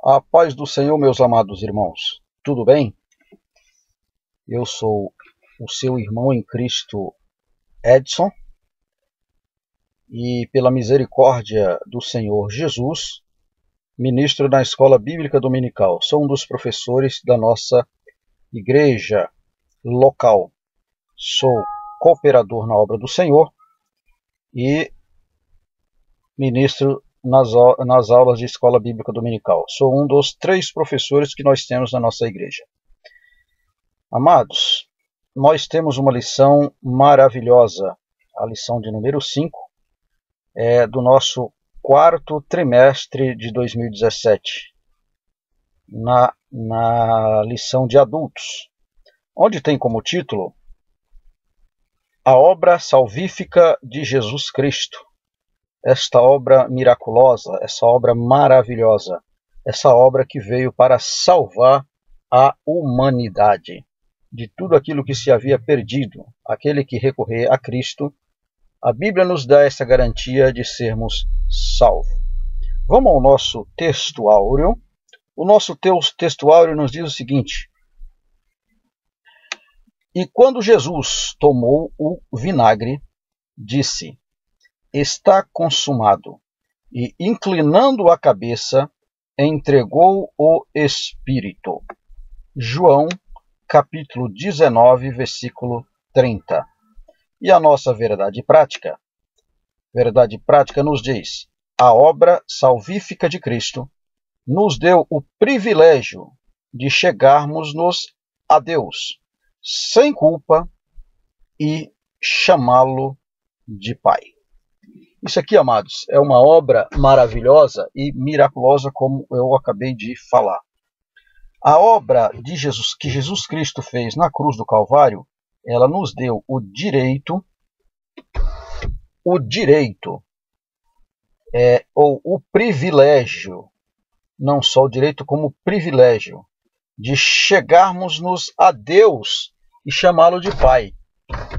A paz do Senhor, meus amados irmãos. Tudo bem? Eu sou o seu irmão em Cristo, Edson, e pela misericórdia do Senhor Jesus, ministro na Escola Bíblica Dominical. Sou um dos professores da nossa igreja local. Sou cooperador na obra do Senhor e ministro nas aulas de Escola Bíblica Dominical. Sou um dos 3 professores que nós temos na nossa igreja. Amados, nós temos uma lição maravilhosa, a lição de número 5, do nosso 4º trimestre de 2017, na lição de adultos, onde tem como título A Obra Salvífica de Jesus Cristo. Esta obra miraculosa, essa obra maravilhosa, essa obra que veio para salvar a humanidade de tudo aquilo que se havia perdido. Aquele que recorrer a Cristo, a Bíblia nos dá essa garantia de sermos salvos. Vamos ao nosso texto áureo. O nosso texto áureo nos diz o seguinte: E quando Jesus tomou o vinagre, disse: Está consumado. E, inclinando a cabeça, entregou o Espírito. João, capítulo 19, versículo 30. E a nossa verdade prática? Verdade prática nos diz: a obra salvífica de Cristo nos deu o privilégio de chegarmos-nos a Deus sem culpa e chamá-lo de Pai. Isso aqui, amados, é uma obra maravilhosa e miraculosa, como eu acabei de falar. A obra de Jesus, que Jesus Cristo fez na cruz do Calvário, ela nos deu o direito, ou o privilégio, não só o direito, como o privilégio, de chegarmos-nos a Deus e chamá-lo de Pai.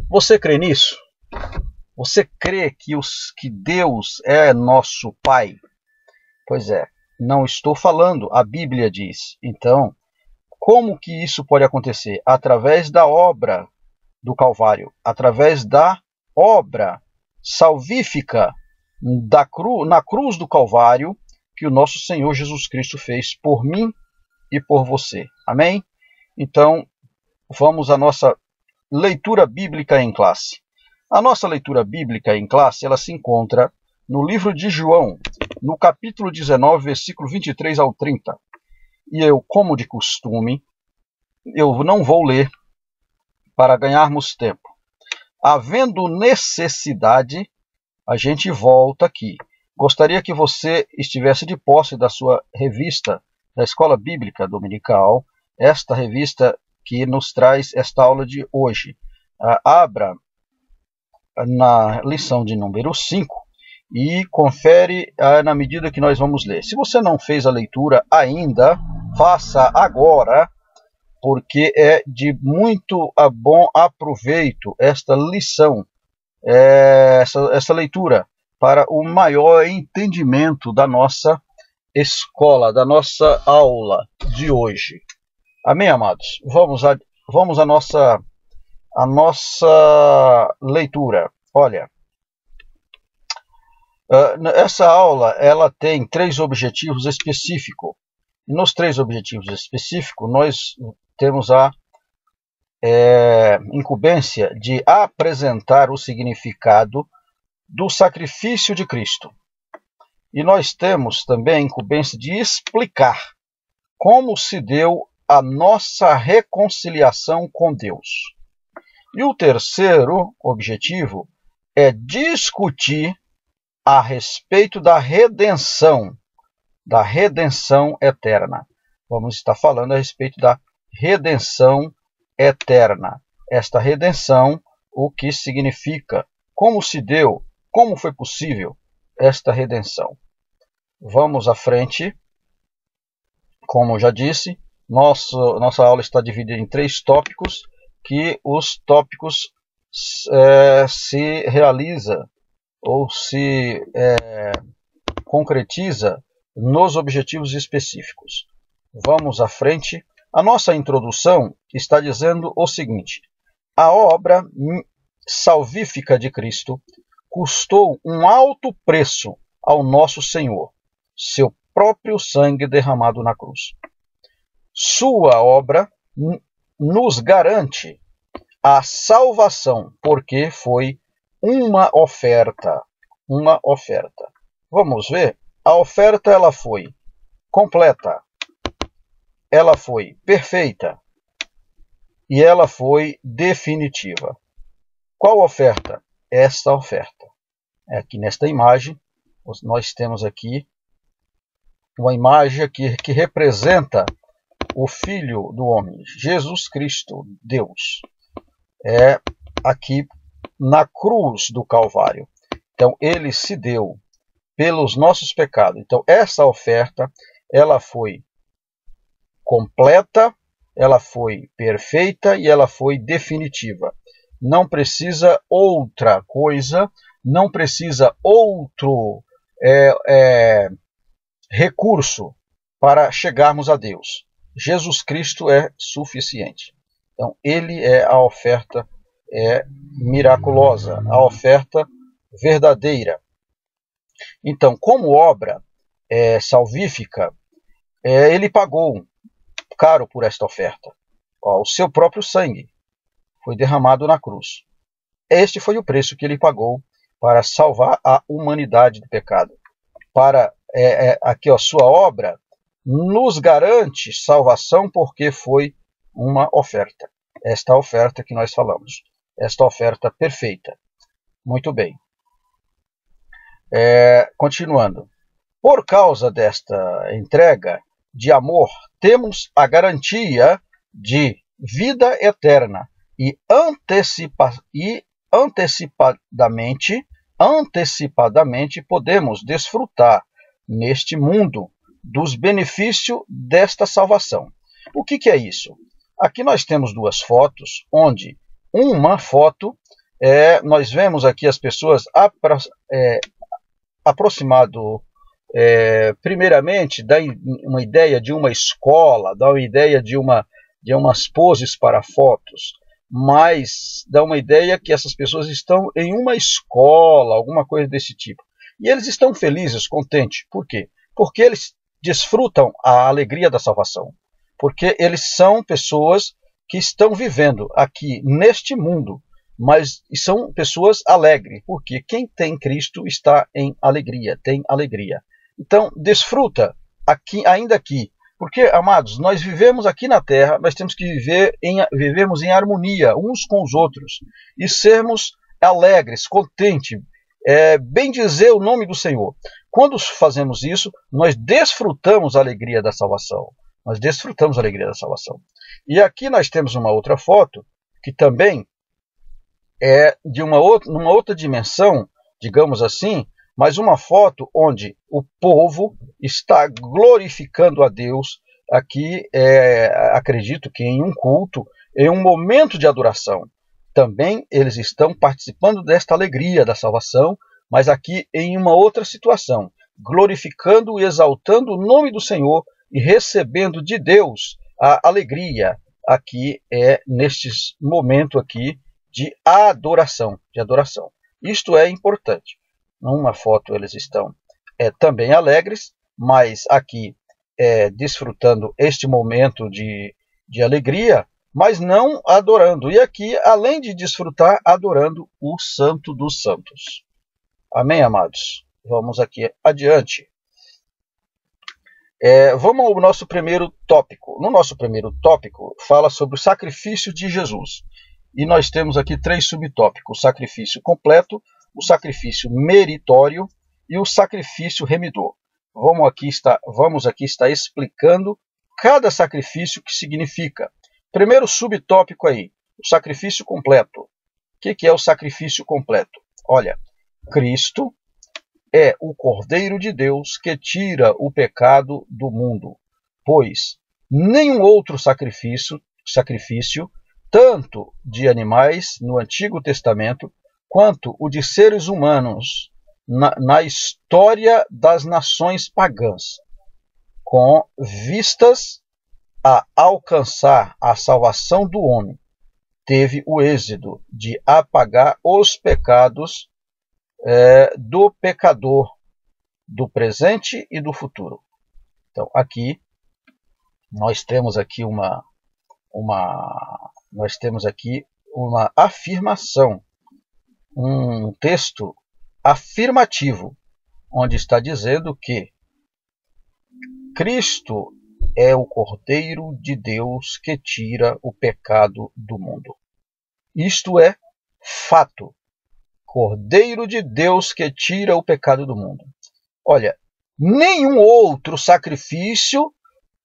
Você crê nisso? Você crê que Deus é nosso Pai? Pois é, não estou falando, a Bíblia diz. Então, como que isso pode acontecer? Através da obra do Calvário, através da obra salvífica na cruz do Calvário, que o nosso Senhor Jesus Cristo fez por mim e por você. Amém? Então, vamos à nossa leitura bíblica em classe. A nossa leitura bíblica em classe, ela se encontra no livro de João, no capítulo 19, versículo 23 ao 30. E eu, como de costume, eu não vou ler para ganharmos tempo. Havendo necessidade, a gente volta aqui. Gostaria que você estivesse de posse da sua revista da Escola Bíblica Dominical, esta revista que nos traz esta aula de hoje. Abra na lição de número 5 e confere na medida que nós vamos ler. Se você não fez a leitura ainda, faça agora, porque é de muito bom aproveito esta lição, essa leitura, para o maior entendimento da nossa escola, da nossa aula de hoje. Amém, amados? Vamos à nossa leitura. Olha, essa aula ela tem 3 objetivos específicos. Nos 3 objetivos específicos, nós temos a incumbência de apresentar o significado do sacrifício de Cristo. E nós temos também a incumbência de explicar como se deu a nossa reconciliação com Deus. E o terceiro objetivo é discutir a respeito da redenção eterna. Vamos estar falando a respeito da redenção eterna. Esta redenção, o que significa, como se deu, como foi possível esta redenção. Vamos à frente. Como eu já disse, nossa aula está dividida em 3 tópicos, que os tópicos se realiza ou se concretiza nos objetivos específicos. Vamos à frente. A nossa introdução está dizendo o seguinte: a obra salvífica de Cristo custou um alto preço ao nosso Senhor, seu próprio sangue derramado na cruz. Sua obra nos garante a salvação, porque foi uma oferta. Uma oferta. Vamos ver? A oferta ela foi completa, ela foi perfeita e ela foi definitiva. Qual oferta? Esta oferta. Aqui nesta imagem, nós temos aqui uma imagem que representa o Filho do Homem, Jesus Cristo, Deus. É aqui na cruz do Calvário. Então, ele se deu pelos nossos pecados. Então, essa oferta, ela foi completa, ela foi perfeita e ela foi definitiva. Não precisa outra coisa, não precisa outro recurso para chegarmos a Deus. Jesus Cristo é suficiente. Então, ele é a oferta miraculosa, a oferta verdadeira. Então, como obra salvífica, ele pagou caro por esta oferta. O seu próprio sangue foi derramado na cruz. Este foi o preço que ele pagou para salvar a humanidade do pecado. Aqui, sua obra nos garante salvação porque foi uma oferta. Esta oferta que nós falamos. Esta oferta perfeita. Muito bem. Continuando. Por causa desta entrega de amor, temos a garantia de vida eterna e antecipadamente podemos desfrutar neste mundo dos benefícios desta salvação. O que é isso? Aqui nós temos duas fotos, onde uma foto, nós vemos aqui as pessoas aproximado, primeiramente, dá uma ideia de uma escola, dá uma ideia de umas poses para fotos, mas dá uma ideia que essas pessoas estão em uma escola, alguma coisa desse tipo. E eles estão felizes, contentes. Por quê? Porque eles desfrutam a alegria da salvação. Porque eles são pessoas que estão vivendo aqui neste mundo, mas são pessoas alegres, porque quem tem Cristo está em alegria, tem alegria. Então, desfruta ainda aqui, porque, amados, nós vivemos aqui na Terra, nós temos que vivermos em harmonia uns com os outros, e sermos alegres, contentes, bendizer o nome do Senhor. Quando fazemos isso, nós desfrutamos a alegria da salvação. Nós desfrutamos a alegria da salvação. E aqui nós temos uma outra foto, que também é de numa outra dimensão, digamos assim, mas uma foto onde o povo está glorificando a Deus, aqui acredito que em um culto, em um momento de adoração. Também eles estão participando desta alegria da salvação, mas aqui em uma outra situação, glorificando e exaltando o nome do Senhor e recebendo de Deus a alegria, aqui neste momento aqui, de adoração, Isto é importante. Numa foto eles estão também alegres, mas aqui desfrutando este momento de alegria, mas não adorando. E aqui, além de desfrutar, adorando o Santo dos Santos. Amém, amados? Vamos aqui adiante. Vamos ao nosso primeiro tópico. No nosso primeiro tópico, fala sobre o sacrifício de Jesus. E nós temos aqui 3 subtópicos: o sacrifício completo, o sacrifício meritório e o sacrifício remidor. Vamos aqui estar explicando cada sacrifício que significa. Primeiro subtópico aí, o sacrifício completo. O que é o sacrifício completo? Olha, Cristo é o Cordeiro de Deus que tira o pecado do mundo, pois nenhum outro sacrifício, tanto de animais no Antigo Testamento, quanto o de seres humanos na história das nações pagãs, com vistas a alcançar a salvação do homem, teve o êxito de apagar os pecados do pecador do presente e do futuro. Então, aqui nós temos aqui uma afirmação, um texto afirmativo, onde está dizendo que Cristo é o Cordeiro de Deus que tira o pecado do mundo. Isto é fato. Cordeiro de Deus que tira o pecado do mundo. Olha, nenhum outro sacrifício,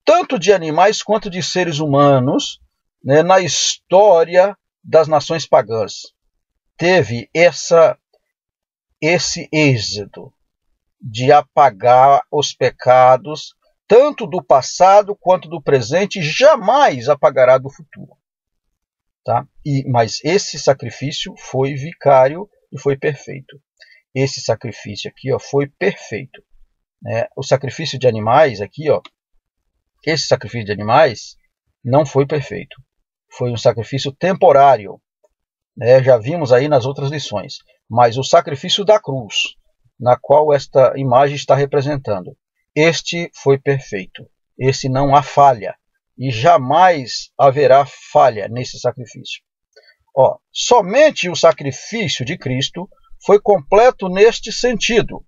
tanto de animais quanto de seres humanos, né, na história das nações pagãs, teve esse êxito de apagar os pecados, tanto do passado quanto do presente, jamais apagará do futuro. Tá? Mas esse sacrifício foi vicário e foi perfeito. Esse sacrifício aqui, ó, foi perfeito. Né? O sacrifício de animais aqui, ó, esse sacrifício de animais não foi perfeito. Foi um sacrifício temporário. Né? Já vimos aí nas outras lições. Mas o sacrifício da cruz, na qual esta imagem está representando, este foi perfeito. Esse não há falha. E jamais haverá falha nesse sacrifício. Ó, somente o sacrifício de Cristo foi completo neste sentido.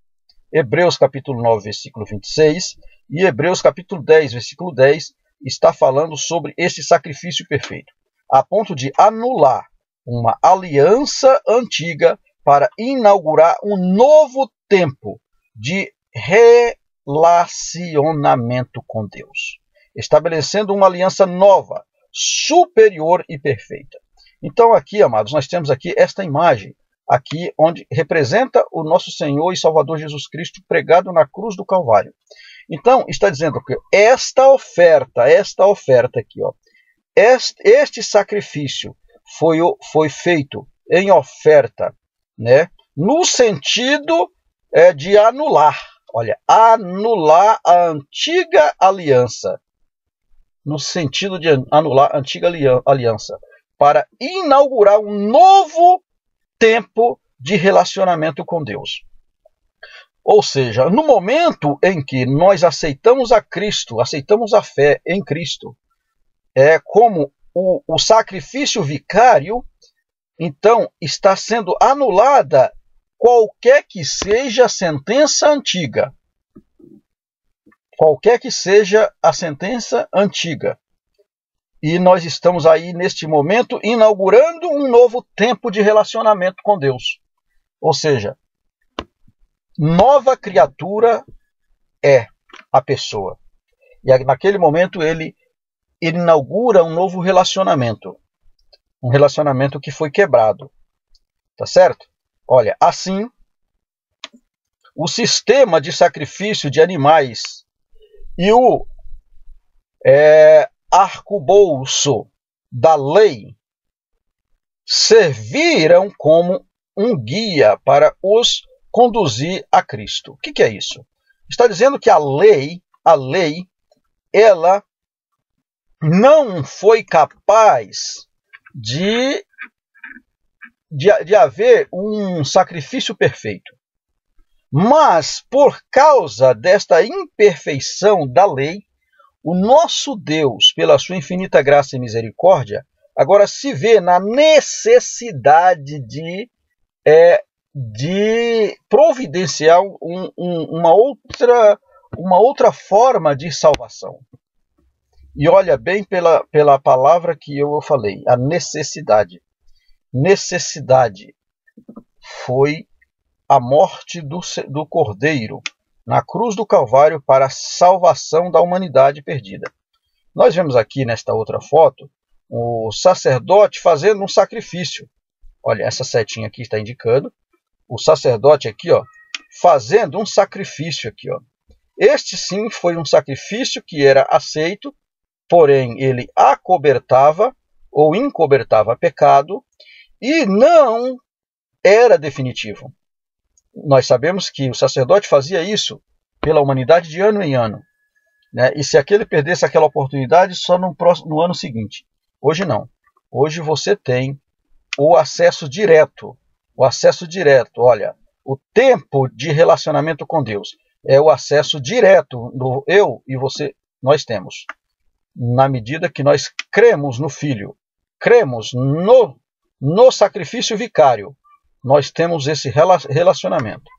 Hebreus capítulo 9, versículo 26 e Hebreus capítulo 10, versículo 10 está falando sobre esse sacrifício perfeito, a ponto de anular uma aliança antiga para inaugurar um novo tempo de relacionamento com Deus, estabelecendo uma aliança nova, superior e perfeita. Então aqui, amados, nós temos aqui esta imagem, aqui onde representa o nosso Senhor e Salvador Jesus Cristo pregado na cruz do Calvário. Então, está dizendo que esta oferta aqui, ó, este sacrifício foi feito em oferta, né, no sentido de anular, olha, anular a antiga aliança, no sentido de anular a antiga aliança, para inaugurar um novo tempo de relacionamento com Deus. Ou seja, no momento em que nós aceitamos a Cristo, aceitamos a fé em Cristo, como o sacrifício vicário, então está sendo anulada qualquer que seja a sentença antiga. Qualquer que seja a sentença antiga. E nós estamos aí, neste momento, inaugurando um novo tempo de relacionamento com Deus. Ou seja, nova criatura é a pessoa. E naquele momento ele inaugura um novo relacionamento. Um relacionamento que foi quebrado. Tá certo? Olha, assim, o sistema de sacrifício de animais e o arcabouço da lei serviram como um guia para os conduzir a Cristo. O que é isso? Está dizendo que a lei, ela não foi capaz de haver um sacrifício perfeito. Mas, por causa desta imperfeição da lei, o nosso Deus, pela sua infinita graça e misericórdia, agora se vê na necessidade de providenciar uma outra forma de salvação. E olha bem pela palavra que eu falei, a necessidade. Necessidade foi a morte do Cordeiro na cruz do Calvário para a salvação da humanidade perdida. Nós vemos aqui nesta outra foto o sacerdote fazendo um sacrifício. Olha, essa setinha aqui está indicando o sacerdote aqui, ó, fazendo um sacrifício aqui, ó. Este sim foi um sacrifício que era aceito, porém ele acobertava ou encobertava pecado e não era definitivo. nós sabemos que o sacerdote fazia isso pela humanidade de ano em ano, né? E se aquele perdesse aquela oportunidade, só no ano seguinte. Hoje não. Hoje você tem o acesso direto. O acesso direto, olha, o tempo de relacionamento com Deus é o acesso direto do eu e você, nós temos. Na medida que nós cremos no Filho, cremos no sacrifício vicário, nós temos esse relacionamento.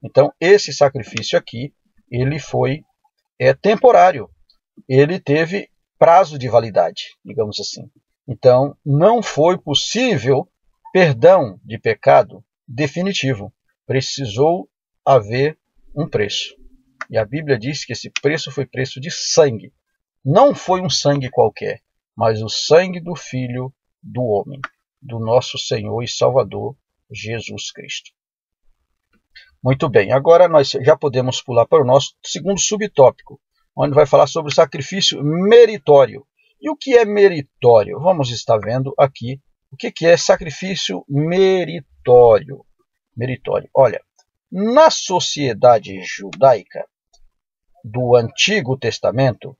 Então, esse sacrifício aqui, ele foi temporário. Ele teve prazo de validade, digamos assim. Então, não foi possível perdão de pecado definitivo. Precisou haver um preço. E a Bíblia diz que esse preço foi preço de sangue. Não foi um sangue qualquer, mas o sangue do Filho do homem, do nosso Senhor e Salvador, Jesus Cristo. Muito bem, agora nós já podemos pular para o nosso segundo subtópico, onde vai falar sobre o sacrifício meritório. E o que é meritório? Vamos estar vendo aqui o que é sacrifício meritório. Olha, na sociedade judaica do Antigo Testamento,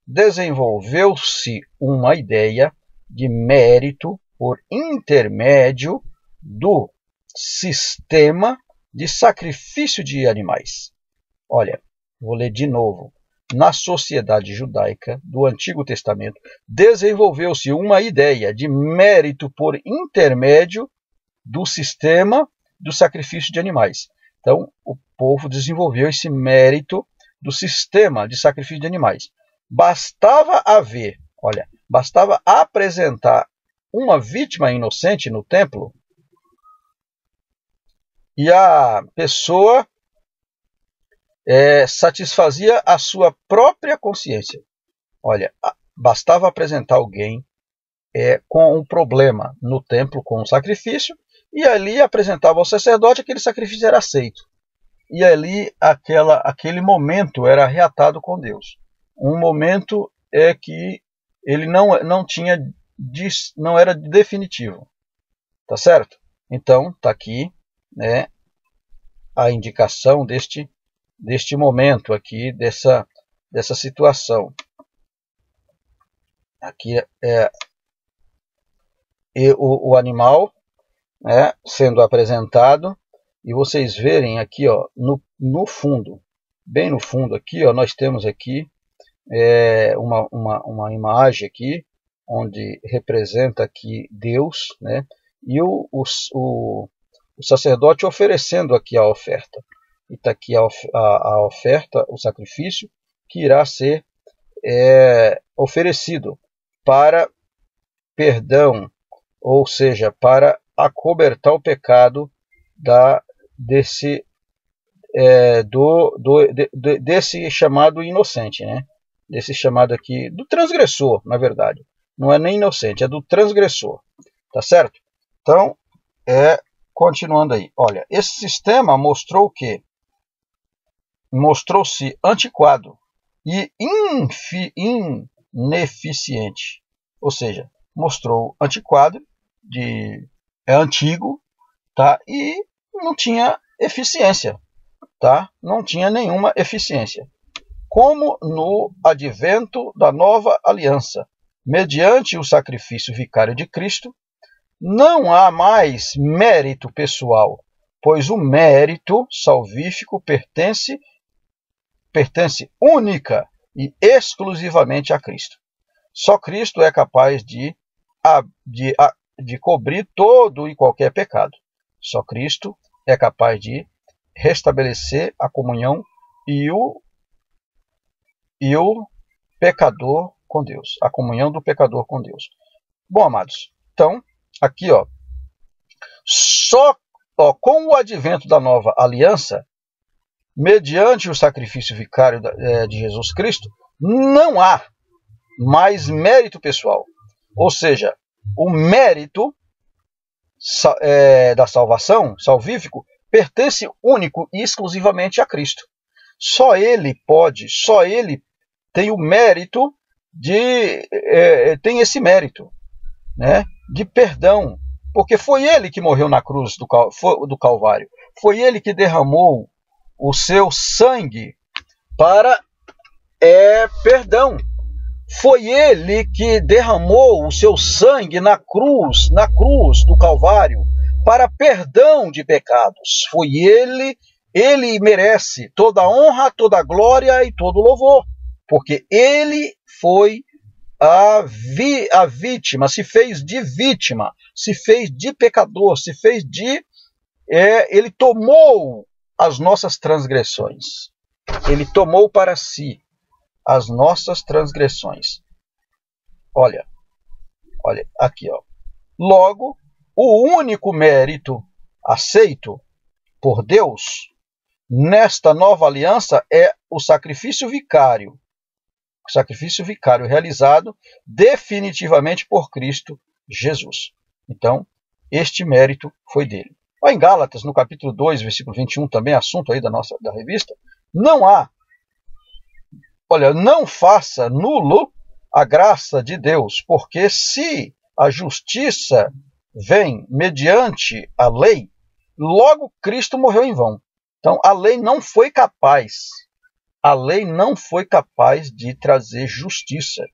desenvolveu-se uma ideia de mérito por intermédio do sistema de sacrifício de animais. Olha, vou ler de novo. Na sociedade judaica do Antigo Testamento, desenvolveu-se uma ideia de mérito por intermédio do sistema do sacrifício de animais. Então, o povo desenvolveu esse mérito do sistema de sacrifício de animais. Bastava apresentar uma vítima inocente no templo e a pessoa satisfazia a sua própria consciência. Olha, bastava apresentar alguém com um problema no templo, com um sacrifício, e ali apresentava ao sacerdote, aquele sacrifício era aceito. E ali aquele momento era reatado com Deus. Um momento que ele não era definitivo. Tá certo? Então, está aqui, né, a indicação deste momento aqui, dessa situação. Aqui o animal, né, sendo apresentado, e vocês verem aqui, ó, no fundo, bem no fundo aqui, ó, nós temos aqui uma imagem aqui, onde representa aqui Deus, né, e o sacerdote oferecendo aqui a oferta. E está aqui a oferta, o sacrifício, que irá ser oferecido para perdão, ou seja, para acobertar o pecado desse chamado inocente, né? Desse chamado aqui, do transgressor, na verdade. Não é nem inocente, é do transgressor. Tá certo? Então, continuando aí. Olha, esse sistema mostrou o quê? Mostrou-se antiquado e ineficiente. Ou seja, mostrou antiquado, é antigo, tá? E não tinha eficiência, tá? Não tinha nenhuma eficiência. Como no advento da nova aliança, mediante o sacrifício vicário de Cristo, não há mais mérito pessoal, pois o mérito salvífico pertence única e exclusivamente a Cristo. Só Cristo é capaz de cobrir todo e qualquer pecado. Só Cristo é capaz de restabelecer a comunhão e o pecador com Deus, a comunhão do pecador com Deus. Bom, amados, então, aqui, com o advento da nova aliança, mediante o sacrifício vicário de Jesus Cristo, não há mais mérito pessoal. Ou seja, o mérito da salvação, salvífico, pertence único e exclusivamente a Cristo. Só Ele tem o mérito tem esse mérito, né, de perdão Porque foi ele que morreu na cruz do Calvário. Foi ele que derramou o seu sangue para perdão. Foi ele que derramou o seu sangue na cruz do Calvário, para perdão de pecados. Foi ele merece toda a honra, toda a glória e todo o louvor, porque ele foi a vítima, se fez de vítima, se fez de pecador, se fez de... ele tomou as nossas transgressões. Ele tomou para si as nossas transgressões. Olha aqui, ó. Logo, o único mérito aceito por Deus nesta nova aliança é o sacrifício vicário. O sacrifício vicário realizado definitivamente por Cristo Jesus. Então, este mérito foi dele. Em Gálatas, no capítulo 2, versículo 21, também assunto aí da revista, não faça nulo a graça de Deus, porque se a justiça vem mediante a lei, logo Cristo morreu em vão. Então, a lei não foi capaz de trazer justiça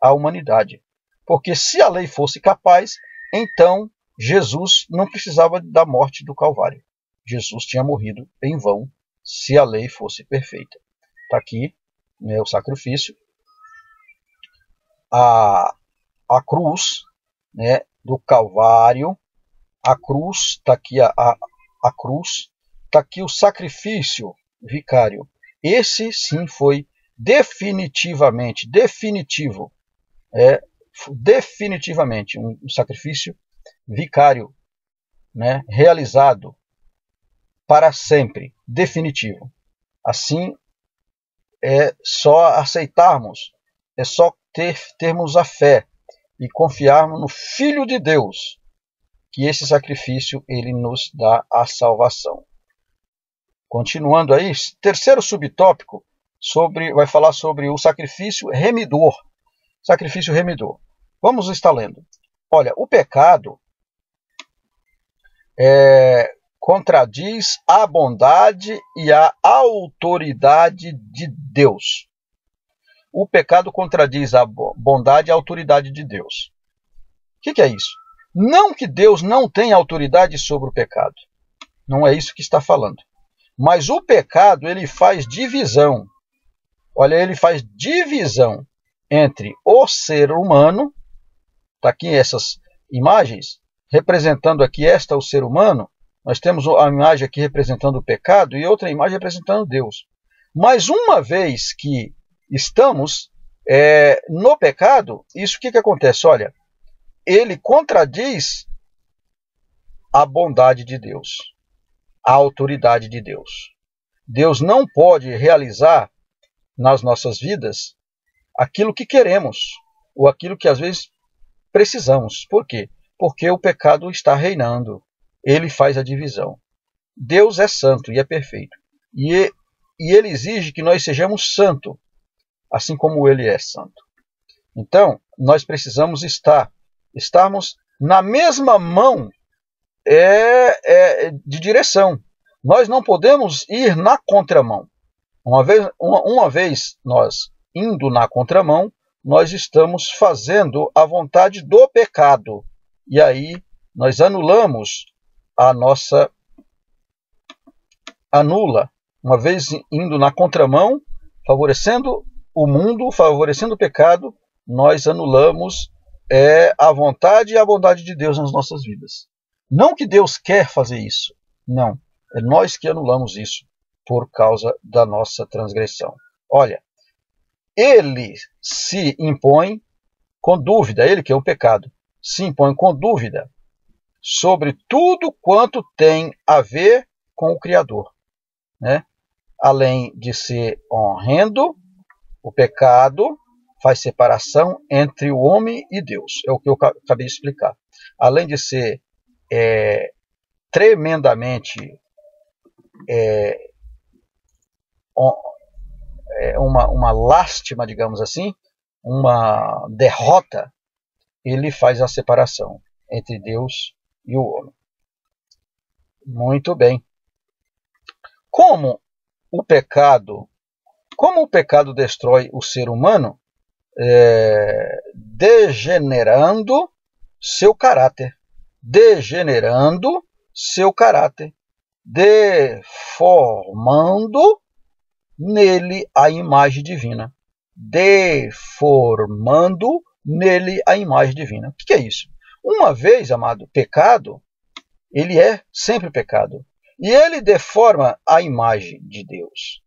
à humanidade. Porque se a lei fosse capaz, então Jesus não precisava da morte do Calvário. Jesus tinha morrido em vão se a lei fosse perfeita. Está aqui, né, o sacrifício, a cruz, né, do Calvário, a cruz, está aqui a cruz, está aqui o sacrifício vicário. Esse sim foi definitivamente um sacrifício vicário, né, realizado para sempre, definitivo. Assim, é só aceitarmos, é só termos a fé e confiarmos no Filho de Deus, que esse sacrifício ele nos dá a salvação. Continuando aí, terceiro subtópico, vai falar sobre o sacrifício remidor. Sacrifício remidor. Vamos estar lendo. Olha, o pecado contradiz a bondade e a autoridade de Deus. O pecado contradiz a bondade e a autoridade de Deus. O que é isso? Não que Deus não tenha autoridade sobre o pecado. Não é isso que está falando. Mas o pecado, ele faz divisão. Olha, ele faz divisão entre o ser humano. Está aqui essas imagens, representando aqui o ser humano. Nós temos a imagem aqui representando o pecado e outra imagem representando Deus. Mas uma vez que estamos no pecado, isso o que acontece? Olha, ele contradiz a bondade de Deus, a autoridade de Deus. Deus não pode realizar nas nossas vidas aquilo que queremos, ou aquilo que às vezes precisamos. Por quê? Porque o pecado está reinando. Ele faz a divisão. Deus é santo e é perfeito. E ele exige que nós sejamos santos, assim como ele é santo. Então, nós precisamos estarmos na mesma mão de direção. Nós não podemos ir na contramão. Uma vez nós indo na contramão, nós estamos fazendo a vontade do pecado. E aí nós anulamos anula. Uma vez indo na contramão, favorecendo o mundo, favorecendo o pecado, nós anulamos a vontade e a bondade de Deus nas nossas vidas. Não que Deus quer fazer isso. Não. É nós que anulamos isso por causa da nossa transgressão. Olha, ele se impõe com dúvida, ele que é o pecado, se impõe com dúvida sobre tudo quanto tem a ver com o Criador, né? Além de ser horrendo, o pecado faz separação entre o homem e Deus. É o que eu acabei de explicar. Além de ser tremendamente uma lástima, digamos assim, uma derrota, ele faz a separação entre Deus e o homem. Muito bem. Como o pecado destrói o ser humano? Degenerando seu caráter, deformando nele a imagem divina. Deformando nele a imagem divina. O que é isso? Uma vez, amado, pecado, ele é sempre pecado. E ele deforma a imagem de Deus.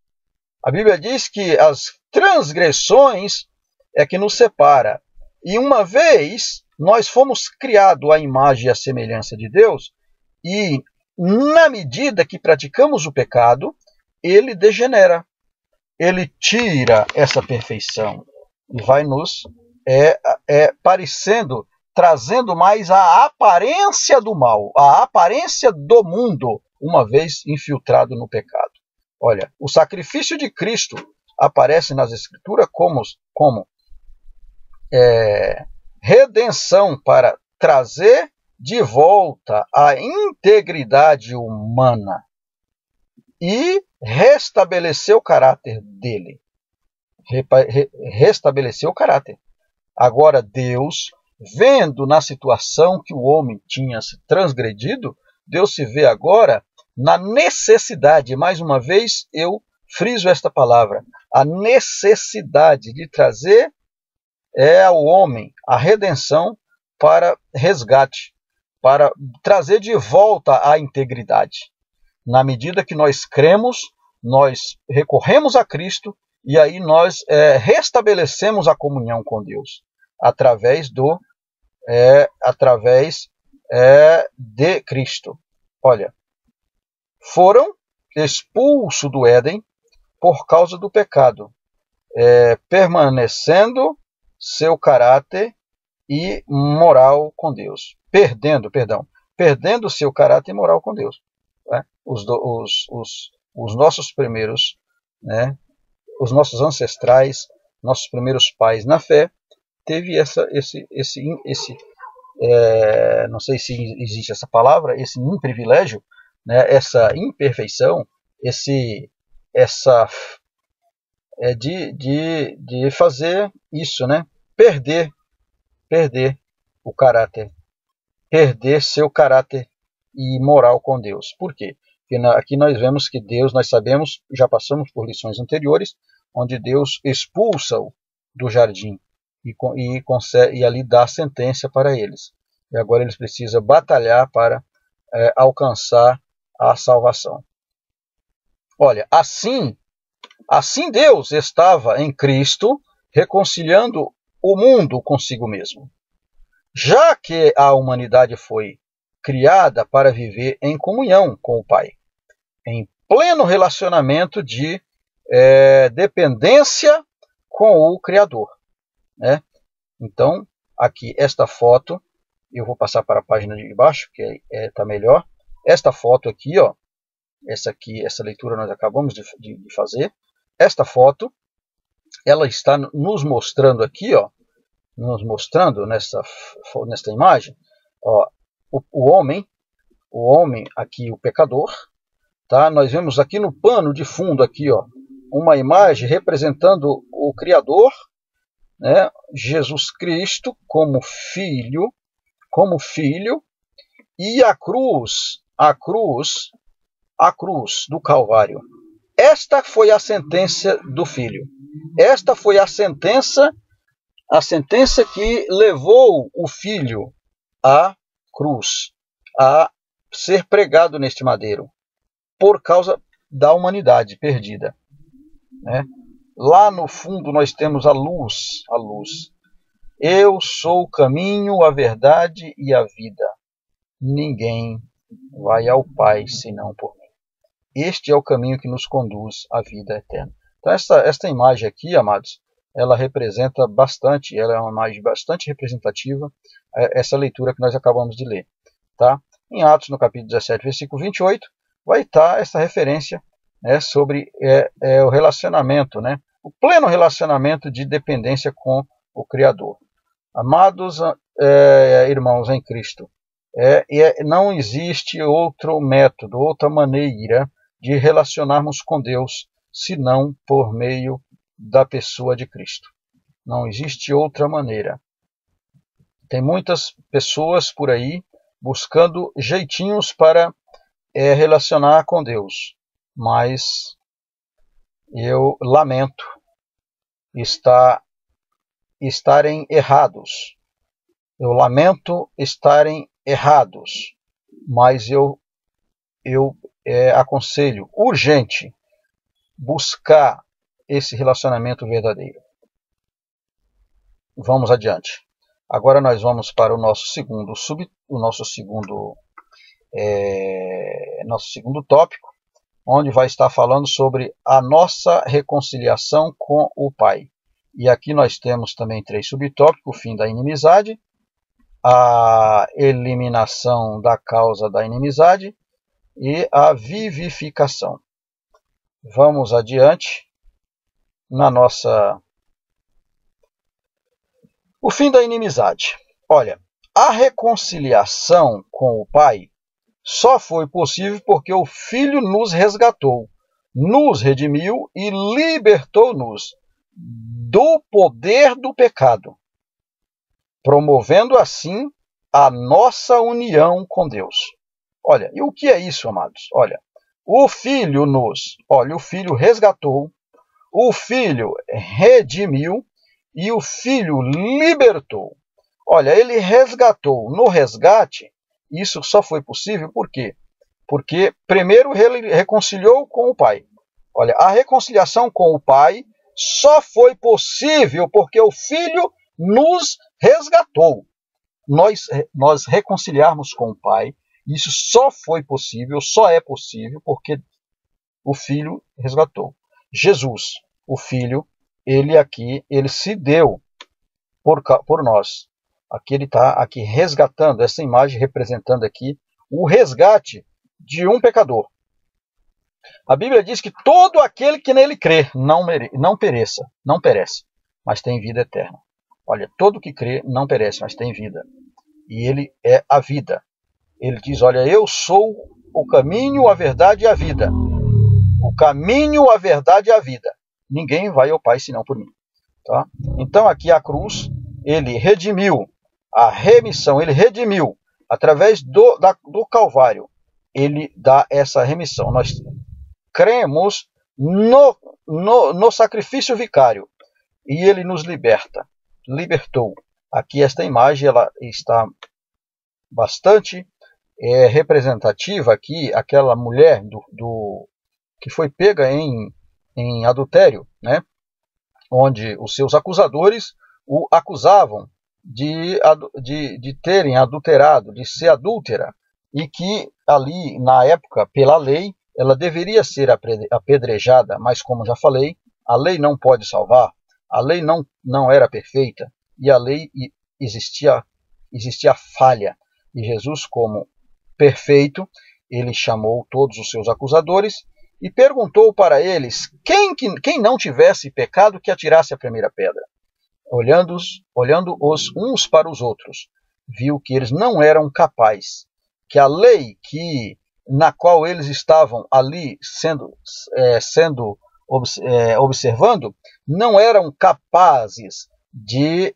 A Bíblia diz que as transgressões é que nos separa. E uma vez nós fomos criados à imagem e à semelhança de Deus, e na medida que praticamos o pecado, ele degenera. Ele tira essa perfeição e vai nos trazendo mais a aparência do mal, a aparência do mundo, uma vez infiltrado no pecado. Olha, o sacrifício de Cristo aparece nas Escrituras como redenção para trazer de volta a integridade humana e restabelecer o caráter dele. Restabelecer o caráter. Agora Deus, vendo na situação que o homem tinha se transgredido, Deus se vê agora na necessidade, mais uma vez eu friso esta palavra, a necessidade de trazer ao homem a redenção para resgate, para trazer de volta a integridade. Na medida que nós cremos, nós recorremos a Cristo e aí nós restabelecemos a comunhão com Deus através de Cristo. Olha, foram expulsos do Éden por causa do pecado, permanecendo seu caráter e moral com Deus. Perdendo seu caráter e moral com Deus. Né? Os nossos primeiros, né, os nossos ancestrais, nossos primeiros pais na fé, teve não sei se existe essa palavra, esse imprivilégio, né, essa imperfeição, de fazer isso, né? Perder o caráter, perder seu caráter e moral com Deus. Por quê? Porque aqui nós vemos que Deus, nós sabemos, já passamos por lições anteriores, onde Deus expulsa-o do jardim e ali dá a sentença para eles. E agora eles precisam batalhar para alcançar a salvação. Olha, assim Deus estava em Cristo reconciliando o mundo consigo mesmo. Já que a humanidade foi criada para viver em comunhão com o Pai, em pleno relacionamento de dependência com o Criador. Né? Então, aqui esta foto, eu vou passar para a página de baixo, que está melhor. Esta foto aqui, ó, essa leitura nós acabamos de fazer. Esta foto, ela está nos mostrando aqui, ó, nesta imagem, ó, o homem aqui, o pecador, tá? Nós vemos aqui no pano de fundo aqui, ó, uma imagem representando o Criador, né? Jesus Cristo como filho, e a cruz do Calvário. Esta foi a sentença do Filho. Esta foi a sentença que levou o Filho à cruz, a ser pregado neste madeiro, por causa da humanidade perdida. Né? Lá no fundo nós temos a luz. Eu sou o caminho, a verdade e a vida. Ninguém vai ao Pai senão por mim. Este é o caminho que nos conduz à vida eterna. Então esta imagem aqui, amados, ela representa bastante, ela é uma imagem bastante representativa, essa leitura que nós acabamos de ler. Tá? Em Atos, no capítulo 17, versículo 28, vai estar essa referência, né, sobre o relacionamento, né, o pleno relacionamento de dependência com o Criador. Amados irmãos em Cristo, Não existe outro método, outra maneira de relacionarmos com Deus, senão por meio da pessoa de Cristo. Não existe outra maneira. Tem muitas pessoas por aí buscando jeitinhos para relacionar com Deus, mas eu lamento estarem errados. Eu lamento estarem errados, mas eu aconselho urgente buscar esse relacionamento verdadeiro. Vamos adiante. Agora nós vamos para o nosso segundo tópico, onde vai estar falando sobre a nossa reconciliação com o Pai. E aqui nós temos também 3 subtópicos: o fim da inimizade, a eliminação da causa da inimizade e a vivificação. Vamos adiante na nossa... O fim da inimizade. Olha, a reconciliação com o Pai só foi possível porque o Filho nos resgatou, nos redimiu e libertou-nos do poder do pecado, promovendo assim a nossa união com Deus. Olha, e o que é isso, amados? Olha, o Filho resgatou, o Filho redimiu e o Filho libertou. Olha, ele resgatou. No resgate, isso só foi possível por quê? Porque primeiro ele reconciliou com o Pai. Olha, a reconciliação com o Pai só foi possível porque o Filho nos resgatou. Nós reconciliarmos com o Pai, isso só é possível porque o Filho resgatou. Jesus, o Filho, ele se deu por nós. Aqui ele está aqui resgatando, essa imagem representando aqui o resgate de um pecador. A Bíblia diz que todo aquele que nele crê não perece, mas tem vida eterna. Olha, todo que crê não perece, mas tem vida. E ele é a vida. Ele diz, olha, eu sou o caminho, a verdade e a vida. O caminho, a verdade e a vida. Ninguém vai ao Pai senão por mim. Tá? Então aqui a cruz, ele redimiu a remissão, ele redimiu através do Calvário. Ele dá essa remissão. Nós cremos no sacrifício vicário e ele nos libertou. Aqui esta imagem ela está bastante representativa aqui, aquela mulher que foi pega em adultério, né? Onde os seus acusadores o acusavam de terem adulterado, de ser adúltera, e que ali, na época, pela lei, ela deveria ser apedrejada, mas como já falei, a lei não pode salvar, a lei não era perfeita, e a lei existia falha. E Jesus, como perfeito, ele chamou todos os seus acusadores e perguntou para eles quem não tivesse pecado que atirasse a primeira pedra. Olhando-os uns para os outros, viu que eles não eram capazes, que a lei na qual eles estavam ali observando, não eram capazes de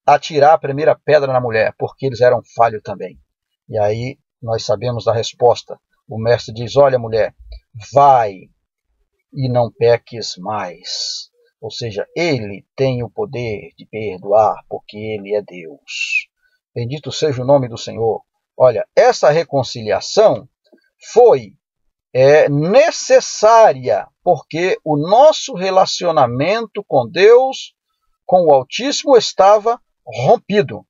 atirar a primeira pedra na mulher, porque eles eram falhos também. E aí nós sabemos da resposta. O mestre diz, olha mulher, vai e não peques mais. Ou seja, ele tem o poder de perdoar, porque ele é Deus. Bendito seja o nome do Senhor. Olha, essa reconciliação foi necessária, porque o nosso relacionamento com Deus, com o Altíssimo, estava rompido,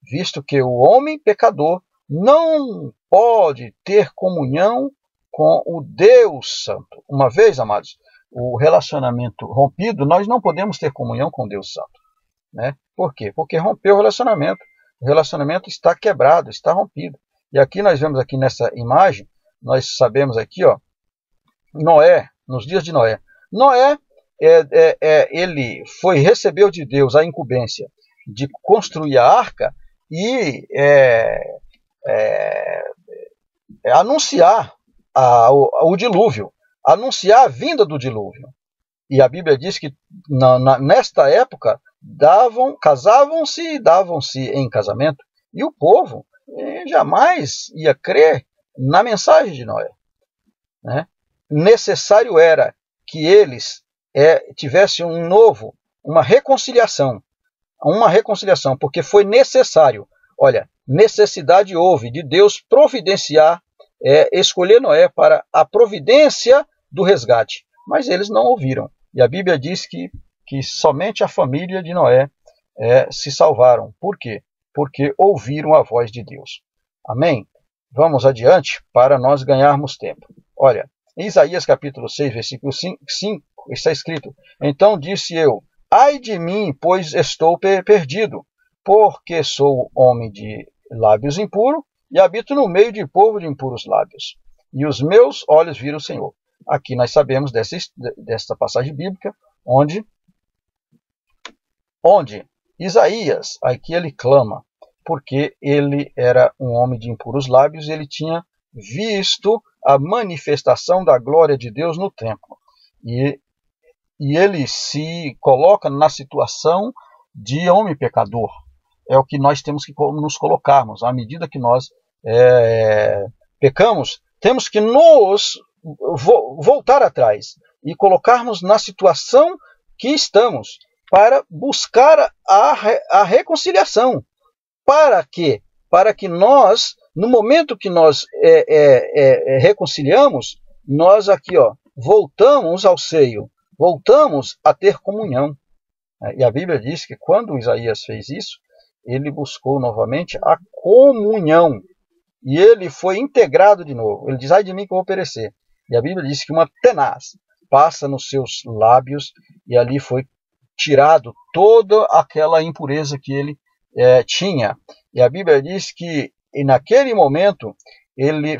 visto que o homem pecador não pode ter comunhão com o Deus Santo. Uma vez, amados, o relacionamento rompido, nós não podemos ter comunhão com Deus Santo. Né? Por quê? Porque rompeu o relacionamento está quebrado, está rompido. E aqui nós vemos aqui nessa imagem, nós sabemos aqui, ó, Noé, nos dias de Noé. Noé, ele recebeu de Deus a incumbência de construir a arca e anunciar o dilúvio, anunciar a vinda do dilúvio. E a Bíblia diz que nesta época casavam-se e davam-se em casamento, e o povo jamais ia crer na mensagem de Noé, né? Necessário era que eles tivessem uma reconciliação, porque foi necessário. Olha, necessidade houve de Deus providenciar, escolher Noé para a providência do resgate, mas eles não ouviram. E a Bíblia diz que somente a família de Noé se salvaram. Por quê? Porque ouviram a voz de Deus. Amém? Vamos adiante para nós ganharmos tempo. Olha, em Isaías capítulo 6, versículo 5, está escrito: então disse eu, ai de mim, pois estou perdido, porque sou homem de lábios impuros e habito no meio de povo de impuros lábios. E os meus olhos viram o Senhor. Aqui nós sabemos desta passagem bíblica, onde Isaías, aqui ele clama, porque ele era um homem de impuros lábios, e ele tinha visto a manifestação da glória de Deus no templo. E ele se coloca na situação de homem pecador. É o que nós temos que nos colocarmos. À medida que nós pecamos, temos que nos voltar atrás e colocarmos na situação que estamos, para buscar a reconciliação. Para quê? Para que nós, no momento que nós reconciliamos, nós aqui voltamos ao seio, voltamos a ter comunhão. E a Bíblia diz que quando Isaías fez isso, ele buscou novamente a comunhão. E ele foi integrado de novo. Ele diz, ai de mim que eu vou perecer. E a Bíblia diz que uma tenaz passa nos seus lábios, e ali foi tirado toda aquela impureza que ele tinha. E a Bíblia diz que naquele momento ele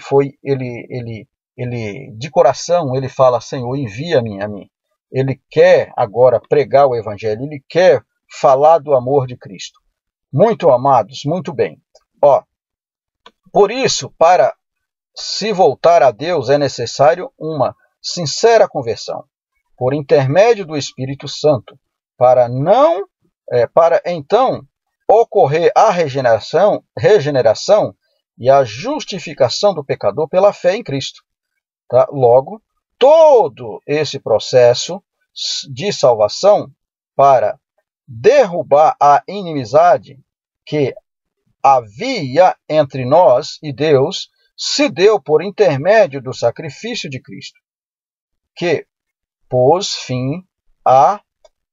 de coração ele fala, Senhor, envia-me a mim. Ele quer agora pregar o evangelho, ele quer falar do amor de Cristo. Muito amados, muito bem. Por isso, para se voltar a Deus é necessário uma sincera conversão, por intermédio do Espírito Santo, para então ocorrer a regeneração e a justificação do pecador pela fé em Cristo. Tá? Logo, todo esse processo de salvação para derrubar a inimizade que havia entre nós e Deus se deu por intermédio do sacrifício de Cristo, que pôs fim a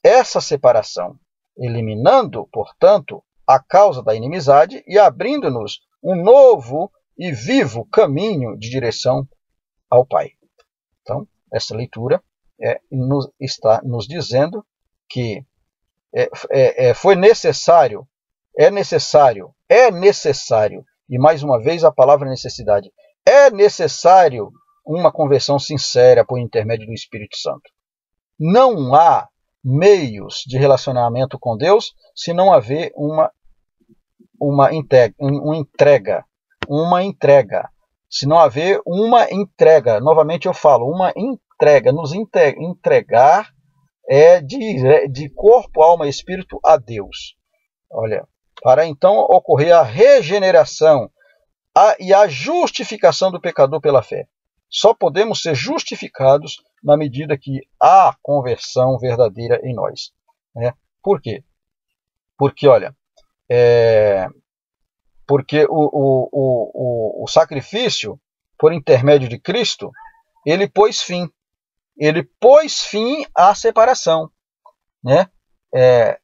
essa separação, eliminando, portanto, a causa da inimizade e abrindo-nos um novo e vivo caminho de direção ao Pai. Então, essa leitura está nos dizendo que foi necessário, é necessário, e mais uma vez a palavra necessidade, é necessário uma conversão sincera por intermédio do Espírito Santo. Não há meios de relacionamento com Deus se não haver uma entrega. Se não haver uma entrega, novamente eu falo, uma entrega, nos entregar de corpo, alma e espírito a Deus. Olha, para então ocorrer a regeneração e a justificação do pecador pela fé. Só podemos ser justificados na medida que há conversão verdadeira em nós. Por quê? Porque, olha, porque o sacrifício por intermédio de Cristo, ele pôs fim à separação.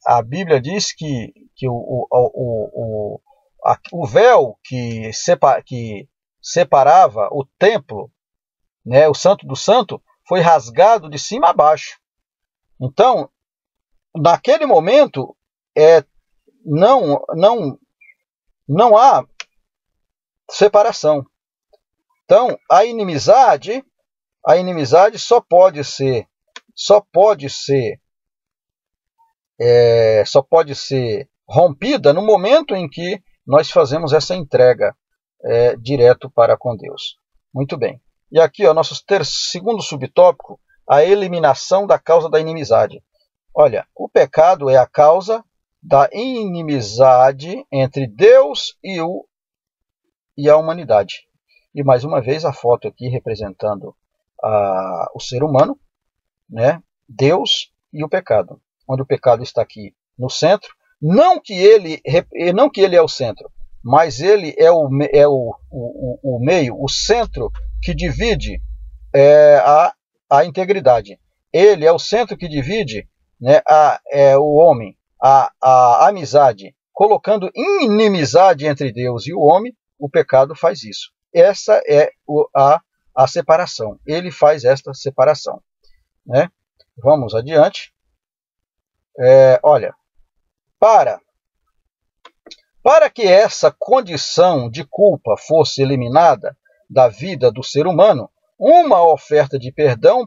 A Bíblia diz que o véu que separava o templo, o santo do santo, foi rasgado de cima a baixo. Então, naquele momento, não há separação. Então, a inimizade só pode ser rompida no momento em que nós fazemos essa entrega direto para com Deus. Muito bem. E aqui, nosso segundo subtópico, a eliminação da causa da inimizade. Olha, o pecado é a causa da inimizade entre Deus e a humanidade. E mais uma vez a foto aqui representando o ser humano, né? Deus e o pecado, onde o pecado está aqui no centro. Não que ele é o centro, mas ele é o meio, o centro que divide a integridade. Ele é o centro que divide, né, o homem, a amizade. Colocando inimizade entre Deus e o homem, o pecado faz isso. Essa é a separação. Ele faz esta separação, né? Vamos adiante. Olha, para que essa condição de culpa fosse eliminada da vida do ser humano, uma oferta de perdão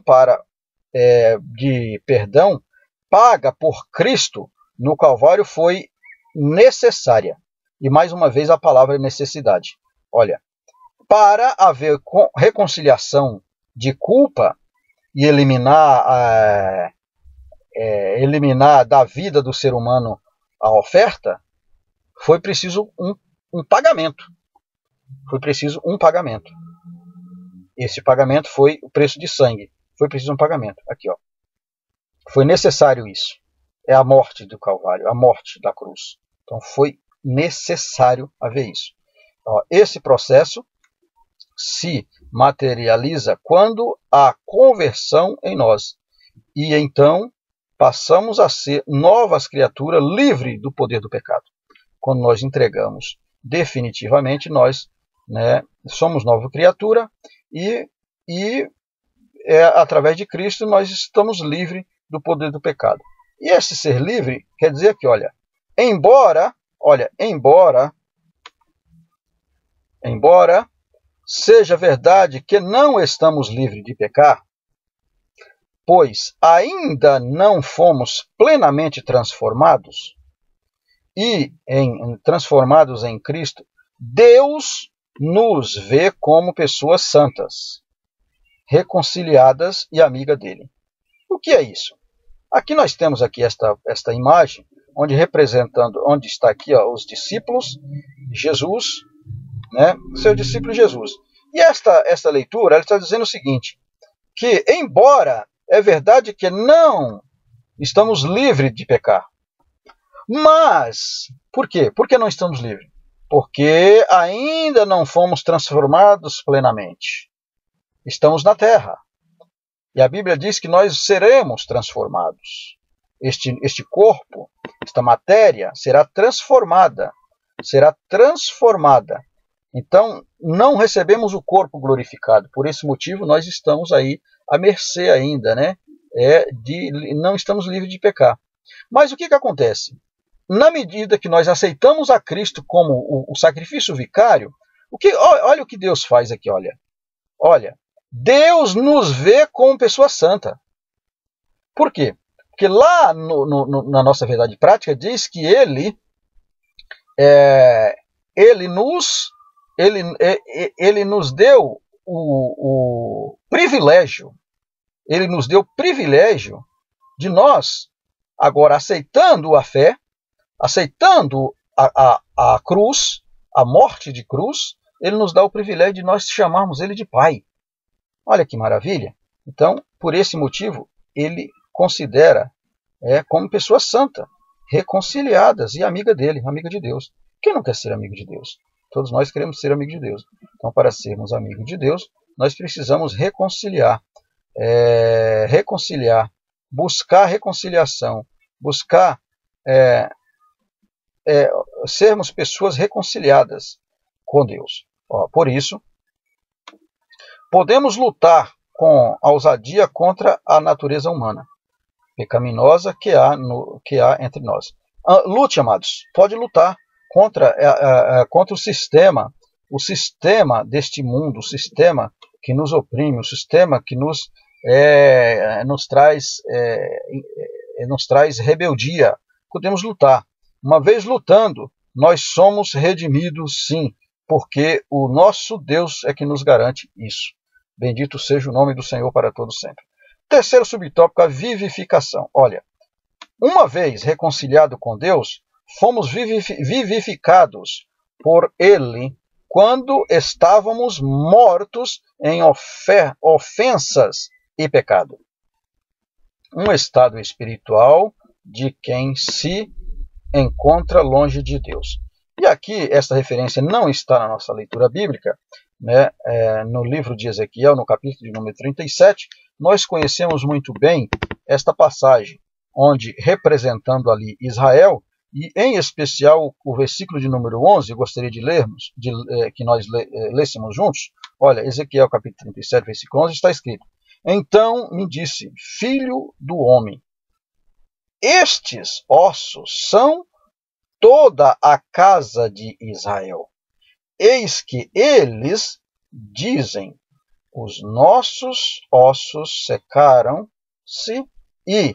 paga por Cristo no Calvário foi necessária. E mais uma vez a palavra necessidade. Olha, para haver reconciliação de culpa e eliminar da vida do ser humano a oferta, foi preciso um pagamento. Foi preciso um pagamento. Esse pagamento foi o preço de sangue. Foi preciso um pagamento. Aqui, ó. Foi necessário isso. É a morte do Calvário, a morte da cruz. Então foi necessário haver isso. Ó, esse processo se materializa quando há conversão em nós. E então passamos a ser novas criaturas livres do poder do pecado. Quando nós entregamos definitivamente, nós, né, somos nova criatura e através de Cristo nós estamos livres do poder do pecado. E esse ser livre quer dizer que, olha, embora seja verdade que não estamos livres de pecar, pois ainda não fomos plenamente transformados, e transformados em Cristo, Deus nos vê como pessoas santas, reconciliadas e amiga dele. O que é isso? Aqui nós temos aqui esta imagem, onde está aqui, ó, os discípulos de Jesus, né, seu discípulo Jesus. E esta leitura ela está dizendo o seguinte, que embora é verdade que não estamos livres de pecar, mas, por quê? Por que não estamos livres? Porque ainda não fomos transformados plenamente. Estamos na terra. E a Bíblia diz que nós seremos transformados. Este corpo, esta matéria, será transformada. Será transformada. Então, não recebemos o corpo glorificado. Por esse motivo, nós estamos aí à mercê ainda, né? Não estamos livres de pecar. Mas o que acontece? Na medida que nós aceitamos a Cristo como o sacrifício vicário, olha o que Deus faz aqui, olha. Deus nos vê como pessoa santa. Por quê? Porque lá na nossa verdade prática diz que Ele nos deu o privilégio. Ele nos deu o privilégio de nós, agora aceitando a fé, aceitando a cruz, a morte de cruz, ele nos dá o privilégio de nós chamarmos ele de Pai. Olha que maravilha! Então, por esse motivo, ele considera como pessoa santa, reconciliadas e amiga dele, amiga de Deus. Quem não quer ser amigo de Deus? Todos nós queremos ser amigos de Deus. Então, para sermos amigos de Deus, nós precisamos reconciliar, buscar reconciliação, buscar sermos pessoas reconciliadas com Deus. Por isso, podemos lutar com ousadia contra a natureza humana pecaminosa que há entre nós. Lute, amados, pode lutar contra o sistema deste mundo, o sistema que nos oprime, o sistema que nos traz rebeldia. Podemos lutar. Uma vez lutando, nós somos redimidos, sim, porque o nosso Deus é que nos garante isso. Bendito seja o nome do Senhor para todo sempre. Terceiro subtópico, a vivificação. Olha, uma vez reconciliado com Deus, fomos vivificados por Ele quando estávamos mortos em ofensas e pecado. Um estado espiritual de quem se encontra longe de Deus. E aqui, essa referência não está na nossa leitura bíblica, né? No livro de Ezequiel, no capítulo de número 37, nós conhecemos muito bem esta passagem, onde, representando ali Israel, e em especial o versículo de número 11, eu gostaria de lermos, que nós lêssemos juntos. Olha, Ezequiel capítulo 37, versículo 11, está escrito: Então me disse, filho do homem, estes ossos são toda a casa de Israel. Eis que eles dizem, os nossos ossos secaram-se e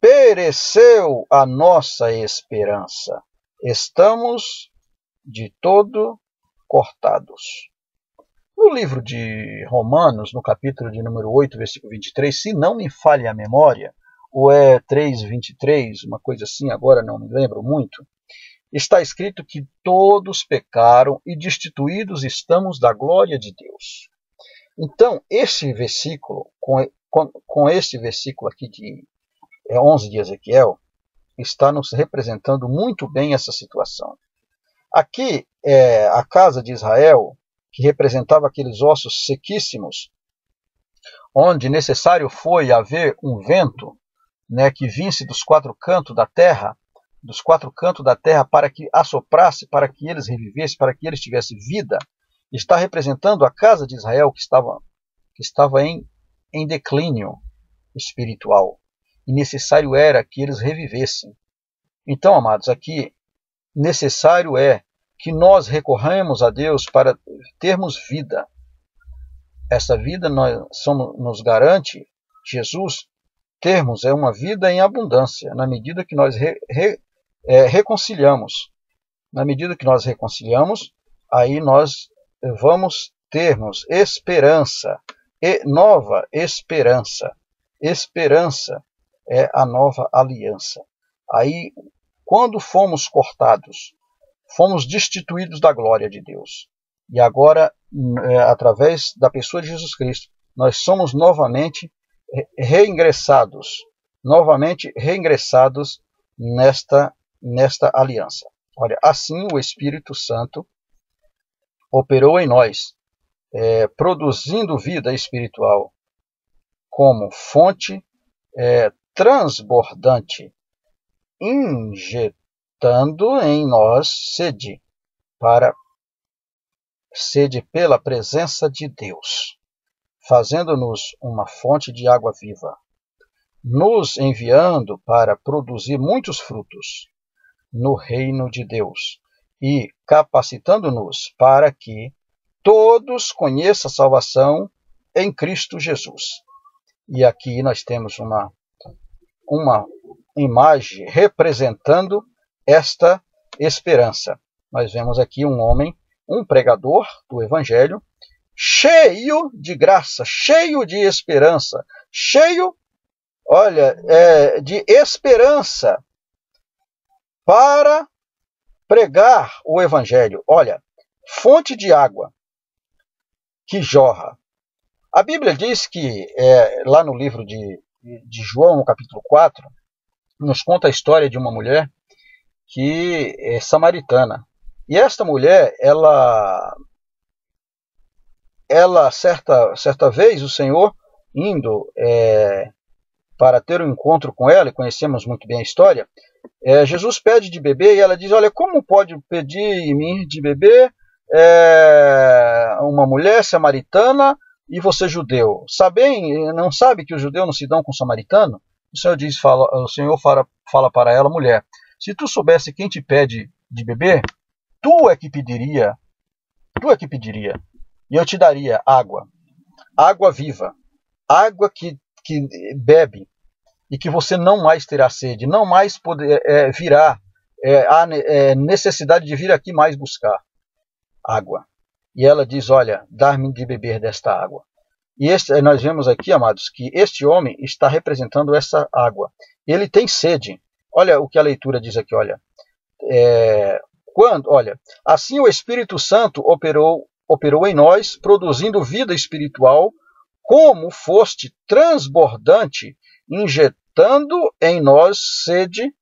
pereceu a nossa esperança. Estamos de todo cortados. No livro de Romanos, no capítulo de número 8, versículo 23, se não me falha a memória, ou é 3:23, uma coisa assim, agora não me lembro muito, está escrito que todos pecaram e destituídos estamos da glória de Deus. Então, esse versículo, com esse versículo aqui de 11 de Ezequiel, está nos representando muito bem essa situação. Aqui é a casa de Israel, que representava aqueles ossos sequíssimos, onde necessário foi haver um vento, né, que vinsse dos quatro cantos da terra, para que assoprasse, para que eles revivessem, para que eles tivessem vida. Está representando a casa de Israel que estava em declínio espiritual. E necessário era que eles revivessem. Então, amados, aqui necessário é que nós recorramos a Deus para termos vida. Essa vida nos garante, Jesus, termos uma vida em abundância, na medida que nós reconciliamos. Na medida que nós reconciliamos, aí nós vamos termos esperança, e nova esperança. Esperança é a nova aliança. Aí, quando fomos cortados, fomos destituídos da glória de Deus. E agora, através da pessoa de Jesus Cristo, nós somos novamente reingressados nesta aliança. Olha, assim o Espírito Santo operou em nós, produzindo vida espiritual como fonte transbordante, injetando em nós sede pela presença de Deus, fazendo-nos uma fonte de água viva, nos enviando para produzir muitos frutos no reino de Deus e capacitando-nos para que todos conheçam a salvação em Cristo Jesus. E aqui nós temos uma imagem representando esta esperança. Nós vemos aqui um homem, um pregador do Evangelho, cheio de graça, cheio de esperança, cheio, de esperança para pregar o Evangelho. Olha, fonte de água que jorra. A Bíblia diz que, lá no livro de João, no capítulo 4, nos conta a história de uma mulher que é samaritana. E esta mulher, ela certa vez, o Senhor, indo para ter um encontro com ela, e conhecemos muito bem a história, Jesus pede de beber e ela diz, olha, como pode pedir de beber uma mulher samaritana e você judeu? Não sabe que os judeus não se dão com o samaritano? O Senhor fala para ela, mulher, se tu soubesse quem te pede de beber, tu é que pediria, e eu te daria água viva, água que bebe, e que você não mais terá sede, não mais virá a necessidade de vir aqui mais buscar. água. E ela diz, olha, dá-me de beber desta água. E nós vemos aqui, amados, que este homem está representando essa água. Ele tem sede. Olha o que a leitura diz aqui, olha. Olha, assim o Espírito Santo operou em nós, produzindo vida espiritual, como foste transbordante, injetando em nós sede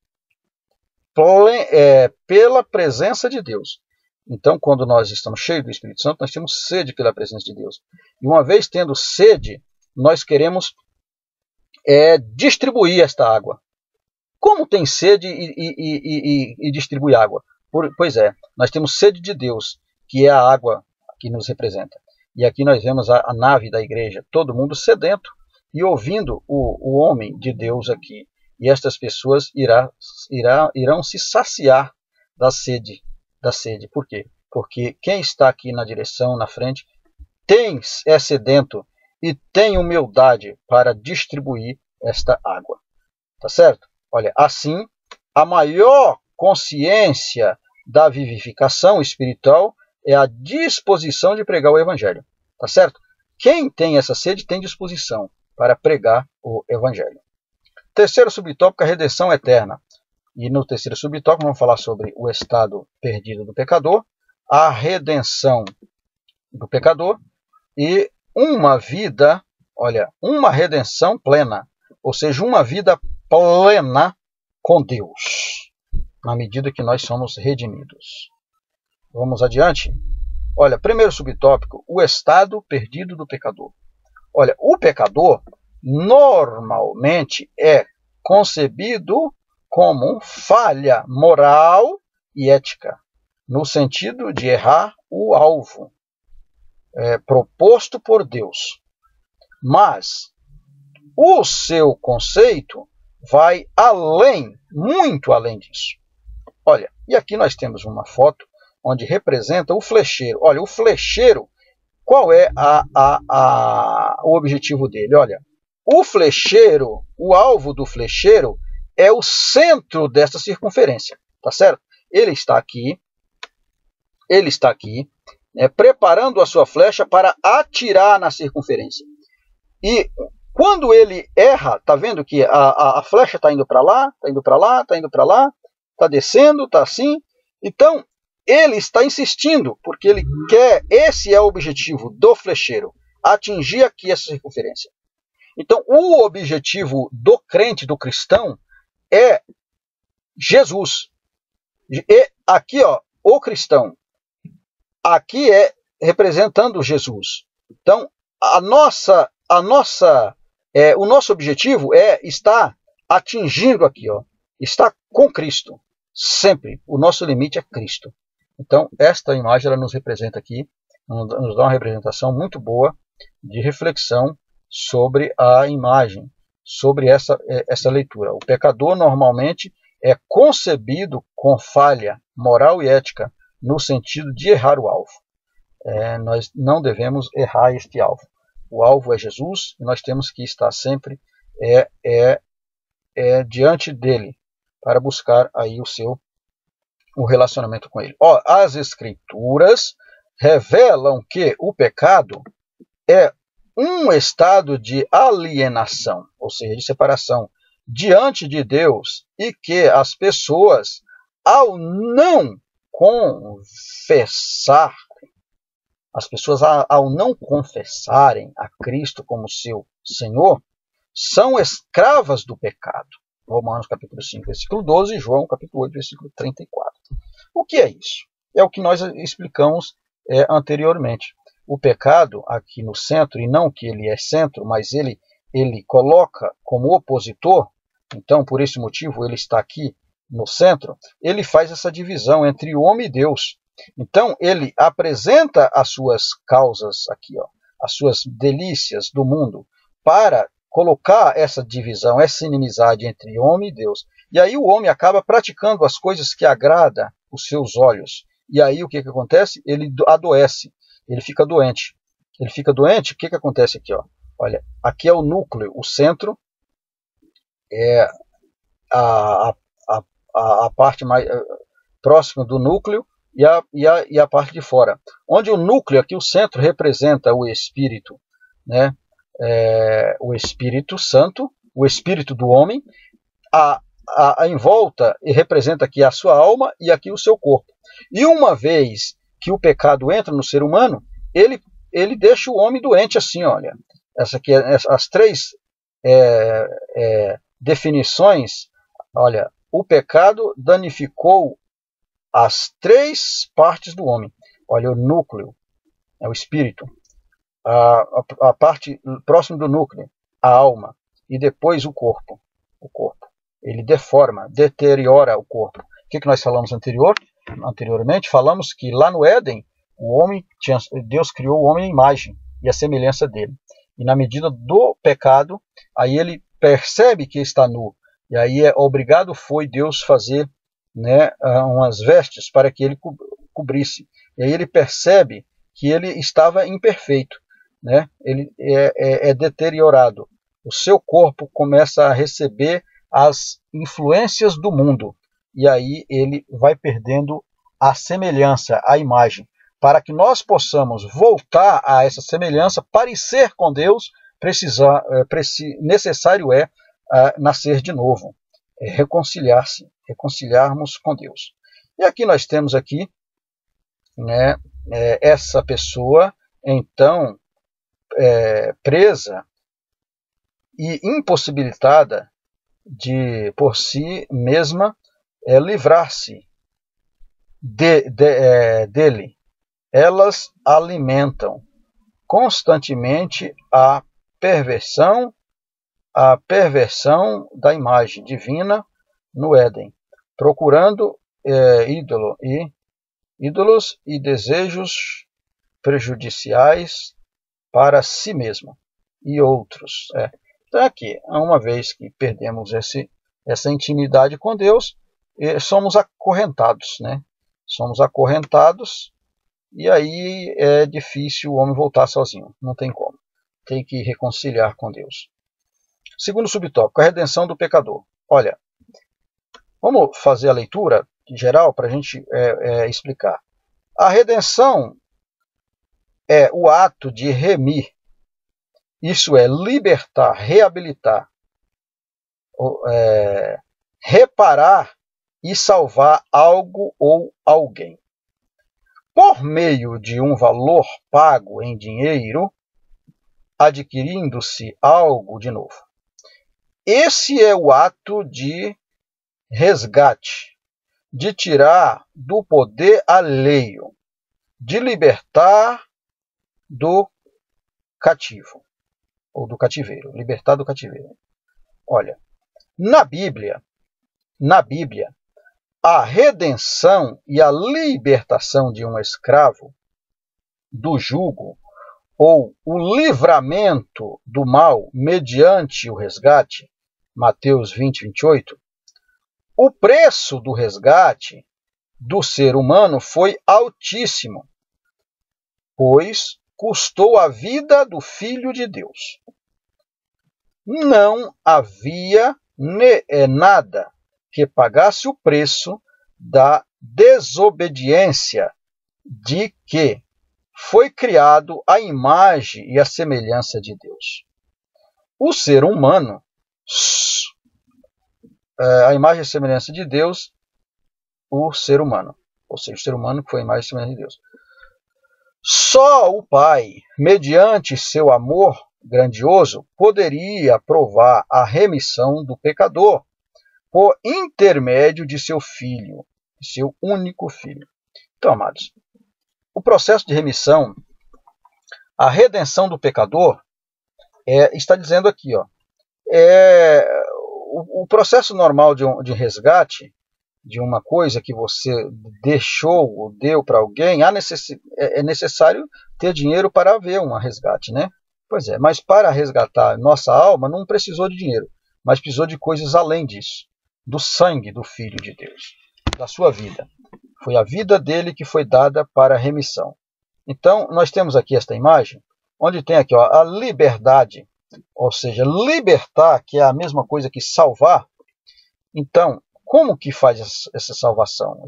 pela presença de Deus. Então, quando nós estamos cheios do Espírito Santo, nós temos sede pela presença de Deus. E uma vez tendo sede, nós queremos distribuir esta água. Como tem sede e distribui água? Pois é, nós temos sede de Deus, que é a água que nos representa. E aqui nós vemos a nave da igreja, todo mundo sedento e ouvindo o homem de Deus aqui. E estas pessoas irão se saciar da sede. Por quê? Porque quem está aqui na direção, na frente, é sedento e tem humildade para distribuir esta água. Tá certo? Olha, assim, a maior consciência da vivificação espiritual é a disposição de pregar o Evangelho. Tá certo? Quem tem essa sede tem disposição para pregar o Evangelho. Terceiro subtópico, a redenção eterna. E no terceiro subtópico vamos falar sobre o estado perdido do pecador, a redenção do pecador e uma vida, olha, uma redenção plena, ou seja, uma vida plena com Deus, na medida que nós somos redimidos. Vamos adiante? Olha, primeiro subtópico, o estado perdido do pecador. Olha, o pecador normalmente é concebido como falha moral e ética, no sentido de errar o alvo proposto por Deus. Mas o seu conceito vai além, muito além disso. Olha, e aqui nós temos uma foto onde representa o flecheiro. Olha, o flecheiro, qual é o objetivo dele? Olha, o flecheiro, o alvo do flecheiro é o centro dessa circunferência, tá certo? Ele está aqui, preparando a sua flecha para atirar na circunferência. E quando ele erra, tá vendo que a flecha está indo para lá, está indo para lá, está indo para lá, está descendo, está assim. Então, ele está insistindo, porque ele quer, esse é o objetivo do flecheiro, atingir aqui essa circunferência. Então, o objetivo do crente, do cristão, é Jesus. E aqui, ó, o cristão, aqui é representando Jesus. Então, o nosso objetivo é estar atingindo aqui, ó, estar com Cristo. Sempre, o nosso limite é Cristo. Então, esta imagem ela nos representa aqui, nos dá uma representação muito boa de reflexão sobre a imagem, sobre essa leitura. O pecador normalmente é concebido com falha moral e ética, no sentido de errar o alvo. Nós não devemos errar este alvo. O alvo é Jesus e nós temos que estar sempre diante dele para buscar aí o relacionamento com ele. As Escrituras revelam que o pecado é um estado de alienação, ou seja, de separação diante de Deus, e que as pessoas, ao não confessarem a Cristo como seu Senhor, são escravas do pecado. Romanos capítulo 5, versículo 12, e João capítulo 8, versículo 34. O que é isso? É o que nós explicamos anteriormente. O pecado aqui no centro, e não que ele é centro, mas ele coloca como opositor, então por esse motivo ele está aqui no centro, ele faz essa divisão entre o homem e Deus. Então ele apresenta as suas causas aqui, ó, as suas delícias do mundo, para colocar essa divisão, essa inimizade entre homem e Deus. E aí o homem acaba praticando as coisas que agradam os seus olhos. E aí o que acontece? Ele adoece. Ele fica doente. Ele fica doente, o que acontece aqui? Ó? Olha, aqui é o núcleo, o centro, é a parte mais próxima do núcleo, e a parte de fora. Onde o núcleo, aqui o centro, representa o Espírito, né? O Espírito Santo, o Espírito do homem, em volta representa aqui a sua alma e aqui o seu corpo. E uma vez que o pecado entra no ser humano, ele deixa o homem doente assim, olha. Essa aqui, as três definições, olha, o pecado danificou as três partes do homem. Olha, o núcleo, é o espírito, a parte próxima do núcleo, a alma, e depois o corpo. Ele deforma, deteriora o corpo. O que nós falamos anteriormente? Falamos que lá no Éden, Deus criou o homem à imagem e à semelhança dele. E na medida do pecado, aí ele percebe que está nu. E aí obrigado foi Deus fazer, né, umas vestes para que ele cobrisse. E aí ele percebe que ele estava imperfeito, né? Ele é deteriorado. O seu corpo começa a receber as influências do mundo. E aí ele vai perdendo a semelhança, a imagem. Para que nós possamos voltar a essa semelhança, parecer com Deus, necessário é nascer de novo, reconciliarmos com Deus. E aqui nós temos aqui, né, essa pessoa, então, presa e impossibilitada de, por si mesma, livrar-se dele. Elas alimentam constantemente a perversão da imagem divina no Éden, procurando ídolos e desejos prejudiciais para si mesmo e outros. Então aqui, uma vez que perdemos essa intimidade com Deus, somos acorrentados, né? Somos acorrentados, e aí é difícil o homem voltar sozinho, não tem como. Tem que reconciliar com Deus. Segundo subtópico, a redenção do pecador. Olha, vamos fazer a leitura geral para a gente explicar. A redenção é o ato de remir, isso é libertar, reabilitar, reparar e salvar algo ou alguém. Por meio de um valor pago em dinheiro, adquirindo-se algo de novo. Esse é o ato de resgate, de tirar do poder alheio, de libertar do cativo, ou do cativeiro, libertar do cativeiro. Olha, na Bíblia, a redenção e a libertação de um escravo do jugo, ou o livramento do mal mediante o resgate, Mateus 20, 28, o preço do resgate do ser humano foi altíssimo, pois custou a vida do Filho de Deus. Não havia nada que pagasse o preço da desobediência de que foi criado à imagem e à semelhança de Deus. O ser humano, a imagem e a semelhança de Deus, o ser humano, ou seja, o ser humano que foi a imagem e semelhança de Deus. Só o Pai, mediante seu amor grandioso, poderia provar a remissão do pecador por intermédio de seu filho, seu único filho. Então, amados, o processo de remissão, a redenção do pecador, está dizendo aqui, o processo normal de resgate de uma coisa que você deixou ou deu para alguém, é necessário ter dinheiro para haver um resgate, né? Pois é, mas para resgatar nossa alma não precisou de dinheiro, mas precisou de coisas além disso, do sangue do Filho de Deus, da sua vida. Foi a vida dele que foi dada para a remissão. Então, nós temos aqui esta imagem, onde tem aqui a liberdade, ou seja, libertar, que é a mesma coisa que salvar. Então, como que faz essa salvação?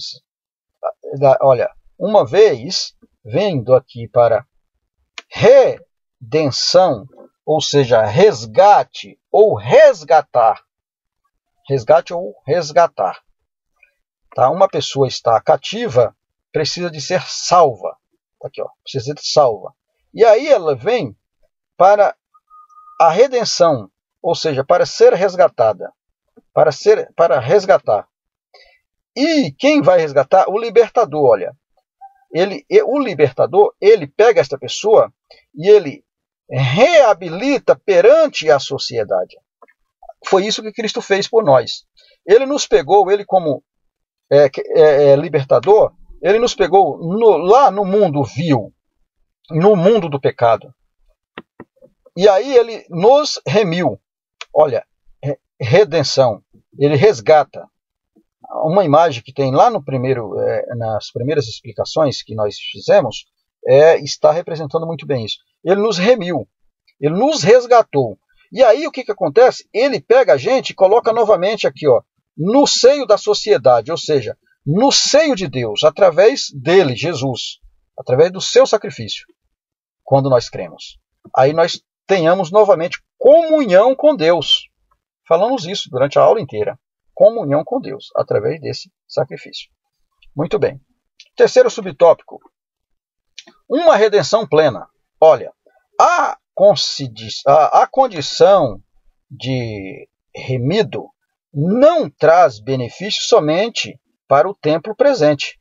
Olha, uma vez vendo aqui para redenção, ou seja, resgate ou resgatar. Resgate ou resgatar. Tá? Uma pessoa está cativa, precisa de ser salva. Aqui, ó, precisa ser salva. E aí ela vem para a redenção, ou seja, para ser resgatada. Para resgatar. E quem vai resgatar? O libertador, olha. O libertador, ele pega esta pessoa e ele reabilita perante a sociedade. Foi isso que Cristo fez por nós. Ele nos pegou, ele como libertador, ele nos pegou lá no mundo vil, no mundo do pecado. E aí ele nos remiu. Olha, redenção. Ele resgata. Uma imagem que tem lá no primeiro, nas primeiras explicações que nós fizemos, está representando muito bem isso. Ele nos remiu. Ele nos resgatou. E aí o que acontece? Ele pega a gente e coloca novamente aqui, ó, no seio da sociedade, ou seja, no seio de Deus, através dele, Jesus, através do seu sacrifício, quando nós cremos. Aí nós tenhamos novamente comunhão com Deus. Falamos isso durante a aula inteira. Comunhão com Deus, através desse sacrifício. Muito bem. Terceiro subtópico. Uma redenção plena. Olha, a condição de remido não traz benefício somente para o tempo presente.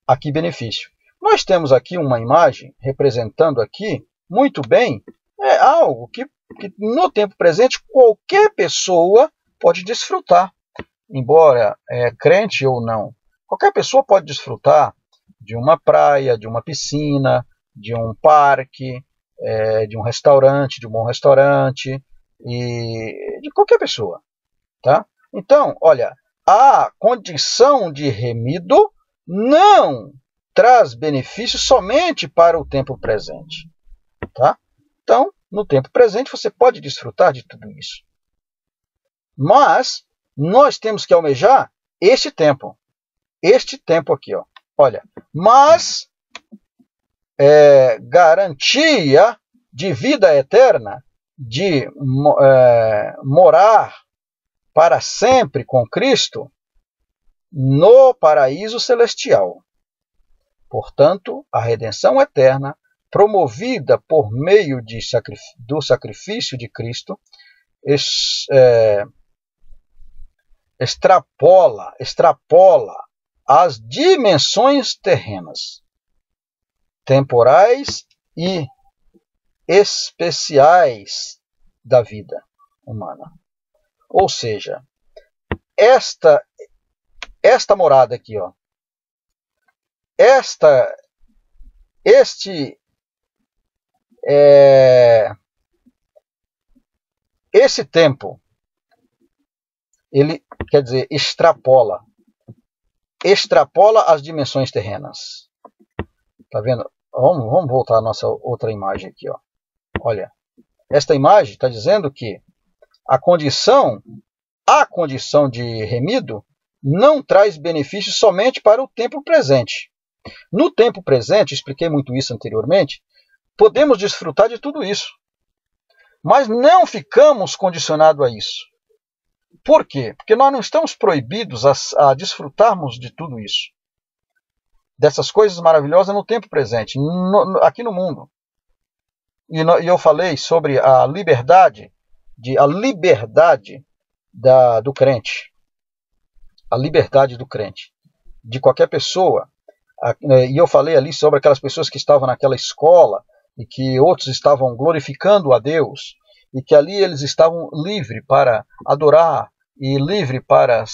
Aqui benefício. Nós temos aqui uma imagem representando aqui, muito bem, algo que no tempo presente qualquer pessoa pode desfrutar, embora crente ou não. Qualquer pessoa pode desfrutar de uma praia, de uma piscina, de um parque, de um restaurante, de um bom restaurante, e de qualquer pessoa. Tá? Então, olha, a condição de remido não traz benefício somente para o tempo presente. Tá? Então, no tempo presente, você pode desfrutar de tudo isso. Mas nós temos que almejar este tempo. Este tempo aqui, ó. Olha, mas garantia de vida eterna, de morar para sempre com Cristo no paraíso celestial. Portanto, a redenção eterna, promovida por meio do sacrifício de Cristo, extrapola as dimensões terrenas, temporais e especiais da vida humana. Ou seja, esta morada aqui, ó, esse tempo, ele quer dizer extrapola as dimensões terrenas. Tá vendo? Vamos voltar à nossa outra imagem aqui, ó. Olha, esta imagem está dizendo que a condição de remido não traz benefício somente para o tempo presente. No tempo presente, expliquei muito isso anteriormente, podemos desfrutar de tudo isso. Mas não ficamos condicionados a isso. Por quê? Porque nós não estamos proibidos a desfrutarmos de tudo isso. Dessas coisas maravilhosas no tempo presente, aqui no mundo. E eu falei sobre a liberdade do crente. A liberdade do crente. De qualquer pessoa. E eu falei ali sobre aquelas pessoas que estavam naquela escola e que outros estavam glorificando a Deus e que ali eles estavam livres para adorar e livres para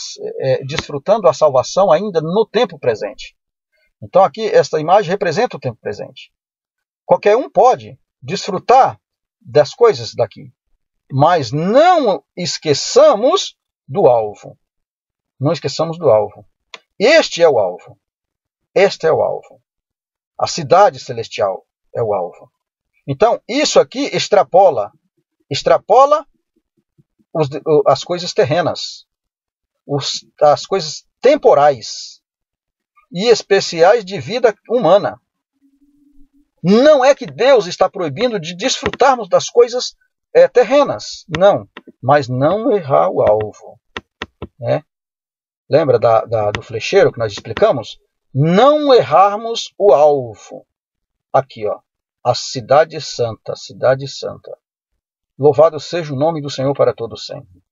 desfrutando a salvação ainda no tempo presente. Então aqui esta imagem representa o tempo presente. Qualquer um pode desfrutar das coisas daqui, mas não esqueçamos do alvo. Não esqueçamos do alvo. Este é o alvo. Este é o alvo. A cidade celestial é o alvo. Então, isso aqui extrapola as coisas terrenas, as coisas temporais. e especiais de vida humana. Não é que Deus está proibindo de desfrutarmos das coisas terrenas, não, mas não errar o alvo. Né? Lembra do flecheiro que nós explicamos? Não errarmos o alvo. Aqui, ó, a cidade santa, cidade santa. Louvado seja o nome do Senhor para todo sempre.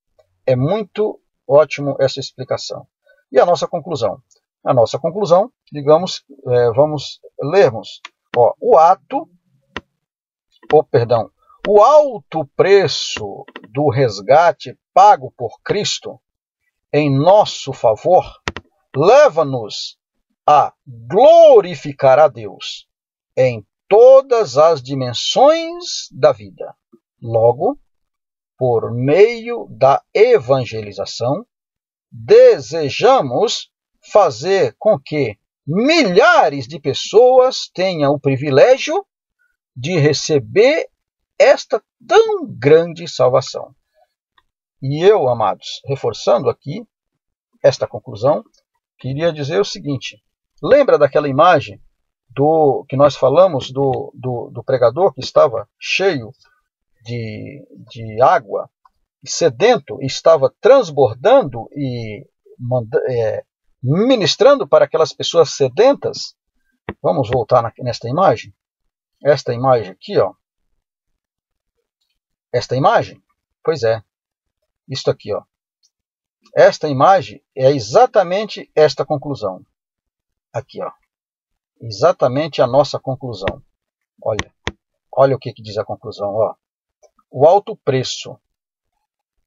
É muito ótimo essa explicação. E a nossa conclusão? A nossa conclusão, digamos, vamos lermos. Ó, o alto preço do resgate pago por Cristo em nosso favor leva-nos a glorificar a Deus em todas as dimensões da vida. Logo, por meio da evangelização, desejamos fazer com que milhares de pessoas tenham o privilégio de receber esta tão grande salvação. E eu, amados, reforçando aqui esta conclusão, queria dizer o seguinte: lembra daquela imagem que nós falamos do pregador que estava cheio de água, sedento, estava transbordando e ministrando para aquelas pessoas sedentas? Vamos voltar nesta imagem. Esta imagem aqui, ó. Esta imagem? Pois é. Isto aqui, ó. Esta imagem é exatamente esta conclusão. Aqui, ó. Exatamente a nossa conclusão. Olha o que diz a conclusão, ó. O alto preço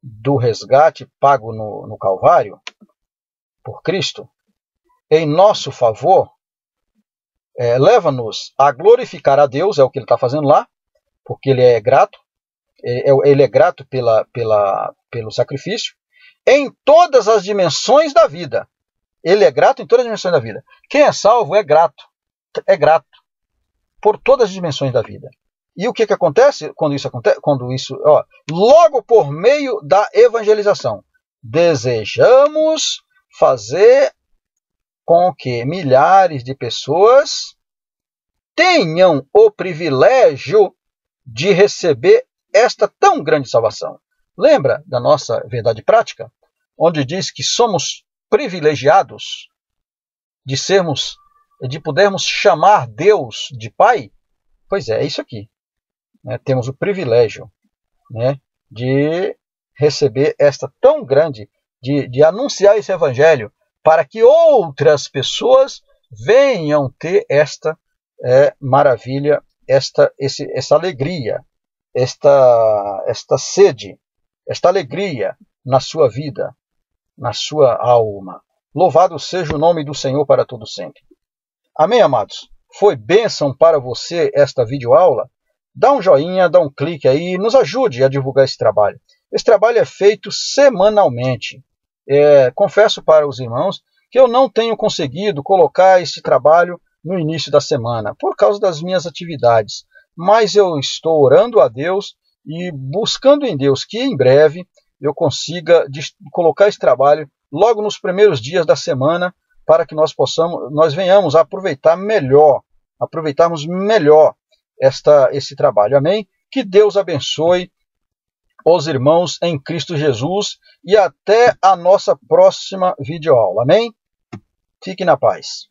do resgate pago no Calvário por Cristo em nosso favor leva-nos a glorificar a Deus, é o que ele está fazendo lá, porque ele é grato. Ele é grato pelo sacrifício em todas as dimensões da vida. Ele é grato em todas as dimensões da vida. Quem é salvo é grato. É grato por todas as dimensões da vida. E o que acontece quando isso acontece? Logo por meio da evangelização, desejamos fazer com que milhares de pessoas tenham o privilégio de receber esta tão grande salvação. Lembra da nossa verdade prática, onde diz que somos privilegiados de podermos chamar Deus de Pai? Pois é isso aqui. Temos o privilégio, de receber esta tão grande, de anunciar esse evangelho para que outras pessoas venham ter esta maravilha, essa alegria, esta sede, esta alegria na sua vida, na sua alma. Louvado seja o nome do Senhor para todo sempre. Amém, amados? Foi bênção para você esta videoaula? Dá um joinha, dá um clique aí, nos ajude a divulgar esse trabalho. Esse trabalho é feito semanalmente. Confesso para os irmãos que eu não tenho conseguido colocar esse trabalho no início da semana, por causa das minhas atividades. Mas eu estou orando a Deus e buscando em Deus que em breve eu consiga colocar esse trabalho logo nos primeiros dias da semana, para que nós venhamos a aproveitarmos melhor esse trabalho. Amém? Que Deus abençoe os irmãos em Cristo Jesus e até a nossa próxima videoaula. Amém? Fique na paz.